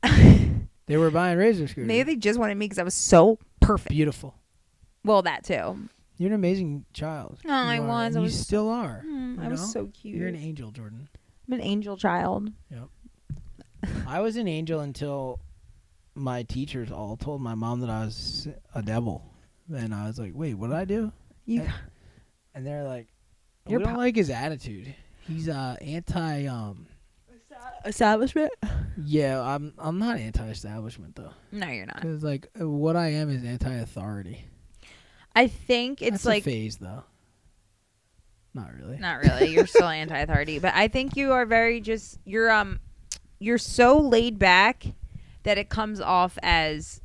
Speaker 1: They were buying razor scooters.
Speaker 2: Maybe they just wanted me because I was so perfect.
Speaker 1: Beautiful.
Speaker 2: Well, that too.
Speaker 1: You're an amazing child.
Speaker 2: No, I was.
Speaker 1: You still are.
Speaker 2: I was so cute.
Speaker 1: You're an angel, Jordan.
Speaker 2: I'm an angel child.
Speaker 1: Yep. I was an angel until my teachers all told my mom that I was a devil. And I was like, wait, what did I do? And they're like, we don't like his attitude. He's anti
Speaker 2: establishment.
Speaker 1: Yeah, I'm not anti-establishment though.
Speaker 2: No, you're not.
Speaker 1: Because like what I am is anti-authority.
Speaker 2: I think it's
Speaker 1: That's
Speaker 2: like
Speaker 1: a phase though. Not really.
Speaker 2: Not really. You're still anti-authority, but I think you are very just you're so laid back that it comes off as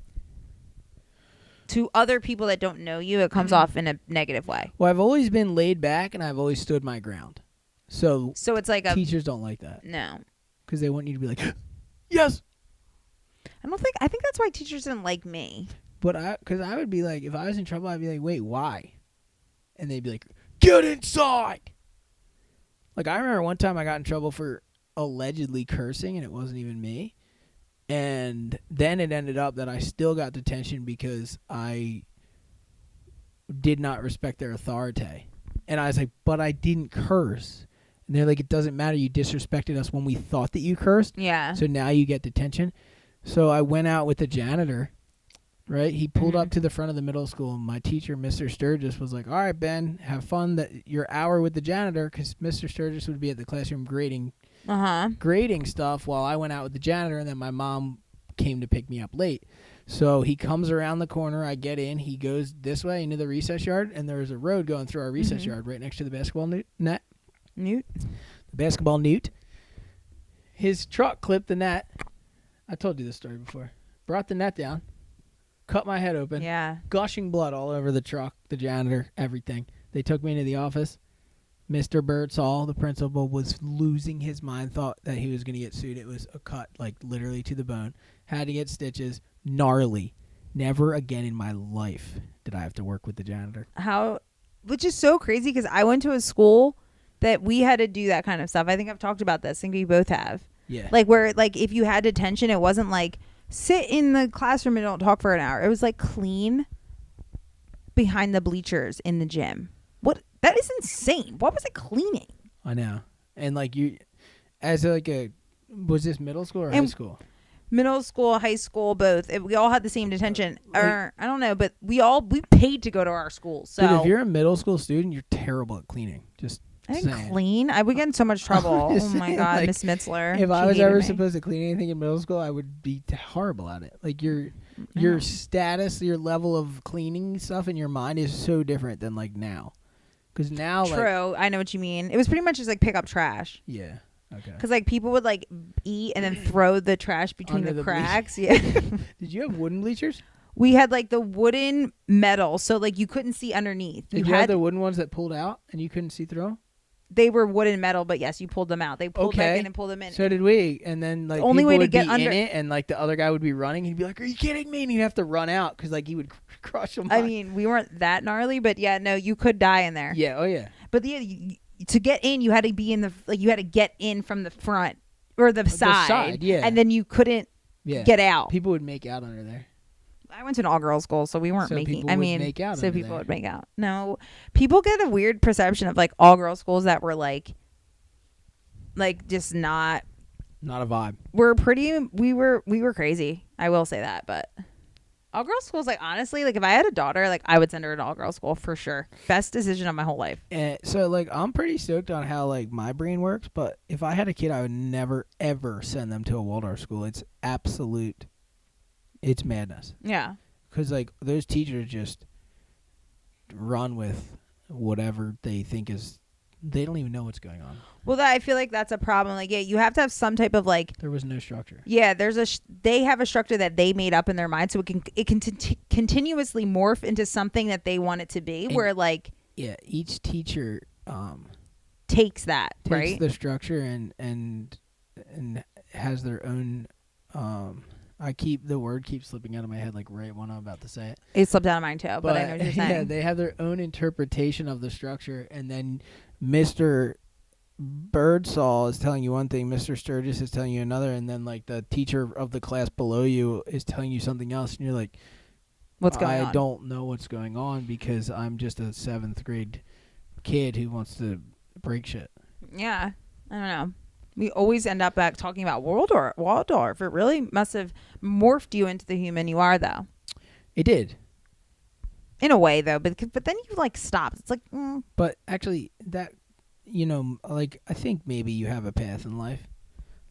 Speaker 2: to other people that don't know you, it comes off in a negative way.
Speaker 1: Well, I've always been laid back and I've always stood my ground. So
Speaker 2: it's like
Speaker 1: teachers don't like that.
Speaker 2: No.
Speaker 1: Because they want you to be like, yes.
Speaker 2: I think that's why teachers didn't like me.
Speaker 1: But because I would be like, if I was in trouble, I'd be like, wait, why? And they'd be like, get inside. Like, I remember one time I got in trouble for allegedly cursing, and it wasn't even me. And then it ended up that I still got detention because I did not respect their authority. And I was like, but I didn't curse. And they're like, it doesn't matter. You disrespected us when we thought that you cursed.
Speaker 2: Yeah.
Speaker 1: So now you get detention. So I went out with the janitor, right? He pulled up to the front of the middle school. And my teacher, Mr. Sturgis, was like, all right, Ben, have fun your hour with the janitor, because Mr. Sturgis would be at the classroom grading stuff while I went out with the janitor, and then my mom came to pick me up late. So he comes around the corner. I get in. He goes this way into the recess yard, and there was a road going through our recess yard right next to the basketball net.
Speaker 2: Newt?
Speaker 1: The basketball newt. His truck clipped the net. I told you this story before. Brought the net down. Cut my head open.
Speaker 2: Yeah.
Speaker 1: Gushing blood all over the truck, the janitor, everything. They took me into the office. Mr. Birdsall, the principal, was losing his mind, thought that he was going to get sued. It was a cut, like literally to the bone. Had to get stitches. Gnarly. Never again in my life did I have to work with the janitor.
Speaker 2: Which is so crazy, because I went to a school that we had to do that kind of stuff. I think I've talked about this. I think we both have.
Speaker 1: Yeah.
Speaker 2: Like where, like if you had detention, it wasn't like sit in the classroom and don't talk for an hour. It was like clean behind the bleachers in the gym. What? That is insane. What was it cleaning?
Speaker 1: I know. And like you, as like was this middle school or high school?
Speaker 2: Middle school, high school, both. We all had the same detention. I don't know, but we paid to go to our school. So
Speaker 1: dude, if you're a middle school student, you're terrible at cleaning. Just
Speaker 2: I didn't clean. I would get in so much trouble. Oh my God,
Speaker 1: like,
Speaker 2: Miss Mitzler.
Speaker 1: If I was ever supposed to clean anything in middle school, I would be horrible at it. Like your status, your level of cleaning stuff in your mind is so different than like now. Because now,
Speaker 2: true, I know what you mean. It was pretty much just like pick up trash.
Speaker 1: Yeah. Okay.
Speaker 2: Because like people would like eat and then throw the trash between the cracks. Yeah.
Speaker 1: Did you have wooden bleachers?
Speaker 2: We had like the wooden metal, so like you couldn't see underneath.
Speaker 1: Did you have the wooden ones that pulled out and you couldn't see through them?
Speaker 2: They were wooden metal, but yes, you pulled them out. They pulled back in and pulled them in.
Speaker 1: So did we. And then like
Speaker 2: only way to get
Speaker 1: under it, and like the other guy would be running. He'd be like, "Are you kidding me?" And he'd have to run out because like he would crush them.
Speaker 2: I mean, we weren't that gnarly, but yeah, no, you could die in there.
Speaker 1: Yeah. Oh yeah.
Speaker 2: But yeah, to get in, you had to be in you had to get in from the front or the side.
Speaker 1: Yeah.
Speaker 2: And then you couldn't get out.
Speaker 1: People would make out under there.
Speaker 2: I went to an all-girls school, so we weren't making.
Speaker 1: People would make out.
Speaker 2: So people would make out. No, people get a weird perception of like all-girls schools that were like just not
Speaker 1: a vibe.
Speaker 2: We were crazy. I will say that, but all-girls schools, like honestly, like if I had a daughter, like I would send her to all-girls school for sure. Best decision of my whole life.
Speaker 1: So like I'm pretty stoked on how like my brain works, but if I had a kid, I would never ever send them to a Waldorf school. It's absolute. It's madness.
Speaker 2: Yeah.
Speaker 1: Because, like, those teachers just run with whatever they think is they don't even know what's going on.
Speaker 2: Well, I feel like that's a problem. Like, yeah, you have to have some type of like.
Speaker 1: There was no structure.
Speaker 2: Yeah, they have a structure that they made up in their mind, so it can continuously morph into something that they want it to be.
Speaker 1: And
Speaker 2: where like,
Speaker 1: yeah, each teacher
Speaker 2: takes that
Speaker 1: takes
Speaker 2: right.
Speaker 1: the structure and has their own. The word keeps slipping out of my head like right when I'm about to say it.
Speaker 2: It slipped out of mine too, but I know what you're saying.
Speaker 1: Yeah, they have their own interpretation of the structure, and then Mr. Birdsall is telling you one thing, Mr. Sturgis is telling you another, and then like the teacher of the class below you is telling you something else, and you're like,
Speaker 2: what's going on?
Speaker 1: I don't know what's going on because I'm just a 7th grade kid who wants to break shit.
Speaker 2: Yeah, I don't know. We always end up back talking about Waldorf. It really must have morphed you into the human you are, though.
Speaker 1: It did.
Speaker 2: In a way, though, but then you like stopped. It's like,
Speaker 1: But actually, that, like I think maybe you have a path in life.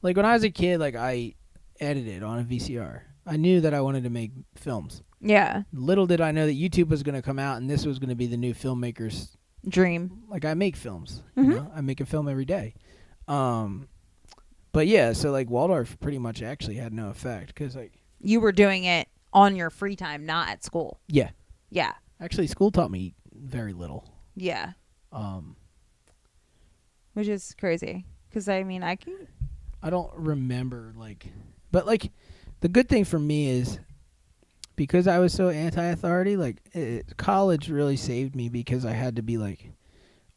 Speaker 1: Like when I was a kid, like I edited on a VCR. I knew that I wanted to make films.
Speaker 2: Yeah.
Speaker 1: Little did I know that YouTube was going to come out and this was going to be the new filmmaker's
Speaker 2: dream.
Speaker 1: Like I make films.
Speaker 2: Mm-hmm.
Speaker 1: I make a film every day. But yeah, so like Waldorf pretty much actually had no effect because like
Speaker 2: you were doing it on your free time, not at school.
Speaker 1: Yeah.
Speaker 2: Yeah.
Speaker 1: Actually, school taught me very little.
Speaker 2: Yeah. Which is crazy because I mean I
Speaker 1: don't remember but like the good thing for me is because I was so anti-authority, like college really saved me because I had to be like,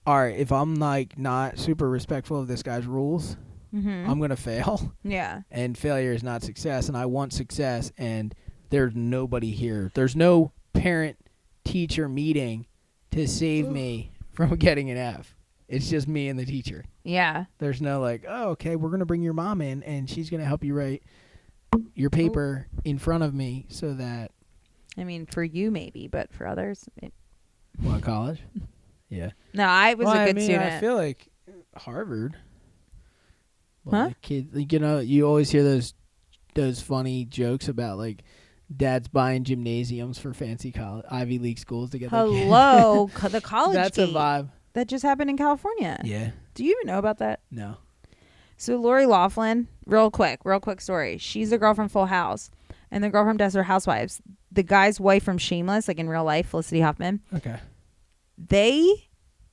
Speaker 1: all right, if I'm like not super respectful of this guy's rules, I'm going to fail.
Speaker 2: Yeah.
Speaker 1: And failure is not success. And I want success. And there's nobody here. There's no parent-teacher meeting to save me from getting an F. It's just me and the teacher.
Speaker 2: Yeah.
Speaker 1: There's no like, oh, okay, we're going to bring your mom in and she's going to help you write your paper in front of me so that.
Speaker 2: I mean, for you maybe, but for others.
Speaker 1: What, college? Yeah.
Speaker 2: No, I was a good student.
Speaker 1: I feel like Harvard.
Speaker 2: Huh?
Speaker 1: Like kids, like, you always hear those funny jokes about like dads buying gymnasiums for fancy Ivy League schools to get their kids.
Speaker 2: Hello, the college
Speaker 1: That's
Speaker 2: gate.
Speaker 1: a vibe.
Speaker 2: That just happened in California.
Speaker 1: Yeah.
Speaker 2: Do you even know about that?
Speaker 1: No.
Speaker 2: So Lori Loughlin, real quick story. She's the girl from Full House and the girl from Desperate Housewives. The guy's wife from Shameless, like in real life, Felicity Huffman.
Speaker 1: Okay.
Speaker 2: They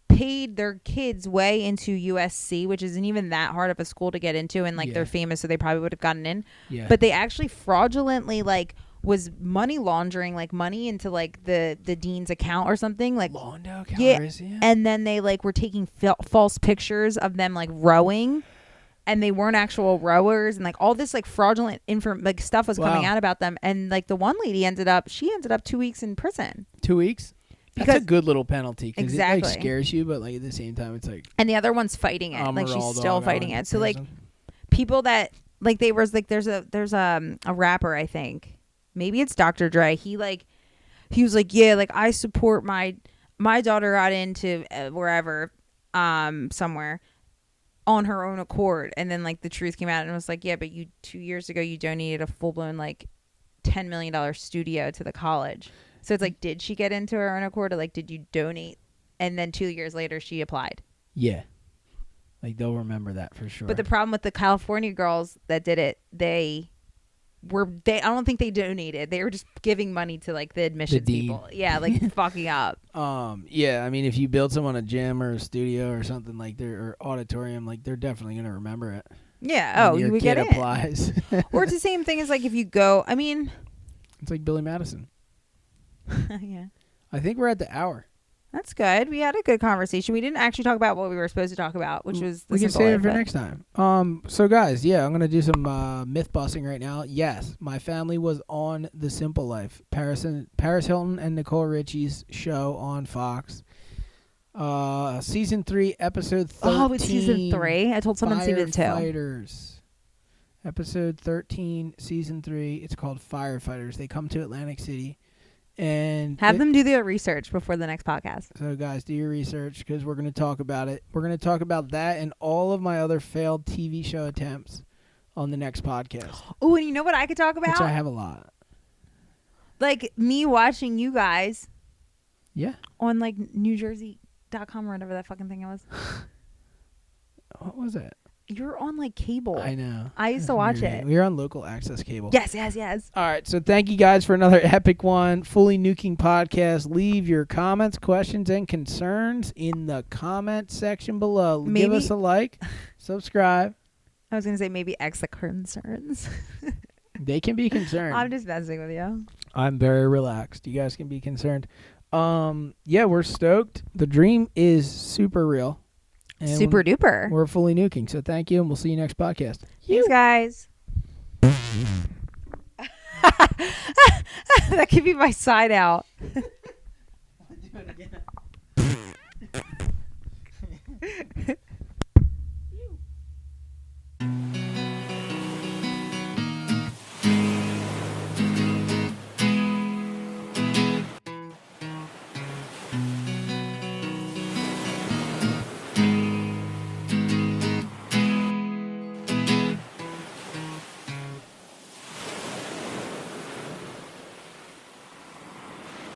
Speaker 2: paid their kids way into USC, which isn't even that hard of a school to get into, and like they're famous, so they probably would have gotten in.
Speaker 1: Yeah.
Speaker 2: But they actually fraudulently like was money laundering like money into like the dean's account or something, like
Speaker 1: Londo,
Speaker 2: yeah. And then they like were taking false pictures of them like rowing, and they weren't actual rowers, and like all this like fraudulent stuff was coming out about them, and like the one lady ended up 2 weeks in prison.
Speaker 1: 2 weeks. That's a good little penalty because it like scares you, but like at the same time, it's like.
Speaker 2: And the other one's fighting it, like she's still fighting it. So like, people that like they was like there's a rapper, I think maybe it's Dr. Dre. He was like, yeah, like I support my daughter got into wherever somewhere on her own accord, and then like the truth came out and it was like, yeah, but you 2 years ago you donated a full blown like $10 million studio to the college. So it's like, did she get into her own accord, or like, did you donate? And then 2 years later, she applied.
Speaker 1: Yeah. Like, they'll remember that for sure.
Speaker 2: But the problem with the California girls that did it, I don't think they donated. They were just giving money to like the admissions people. Yeah, like fucking up.
Speaker 1: Yeah, I mean, if you build someone a gym or a studio or something like or auditorium, like they're definitely going to remember it.
Speaker 2: Yeah. Oh, you would get it.
Speaker 1: Applies.
Speaker 2: Or it's the same thing as like if you go, I mean.
Speaker 1: It's like Billy Madison.
Speaker 2: Yeah.
Speaker 1: I think we're at the hour.
Speaker 2: That's good. We had a good conversation. We didn't actually talk about what we were supposed to talk about, which was the
Speaker 1: we can save it for next time. So guys, yeah, I'm gonna do some myth busting right now. Yes, my family was on The Simple Life, Paris Hilton and Nicole Richie's show on Fox. Season 3, episode 13.
Speaker 2: Oh, it's season 3. I told someone season 2.
Speaker 1: Firefighters. Episode 13, season 3. It's called Firefighters. They come to Atlantic City. And
Speaker 2: have them do their research before the next podcast.
Speaker 1: So guys, do your research because we're going to talk about it. We're going to talk about that and all of my other failed TV show attempts on the next podcast.
Speaker 2: Oh, and you know what I could talk about?
Speaker 1: Which I have a lot.
Speaker 2: Like me watching you guys.
Speaker 1: Yeah.
Speaker 2: On like NewJersey.com or whatever that fucking thing it was.
Speaker 1: What was it?
Speaker 2: You're on like cable.
Speaker 1: I know.
Speaker 2: I used to watch it.
Speaker 1: We were on local access cable.
Speaker 2: Yes, yes, yes.
Speaker 1: All right, so thank you guys for another epic one. Fully Nuking podcast. Leave your comments, questions, and concerns in the comment section below. Give us a like, subscribe.
Speaker 2: I was going to say maybe X the concerns.
Speaker 1: They can be concerned.
Speaker 2: I'm just messing with you.
Speaker 1: I'm very relaxed. You guys can be concerned. Yeah, we're stoked. The dream is super real. And
Speaker 2: Super duper.
Speaker 1: We're fully nuking. So thank you, and we'll see you next podcast.
Speaker 2: Thanks, guys. That could be my side out.
Speaker 1: Do it again.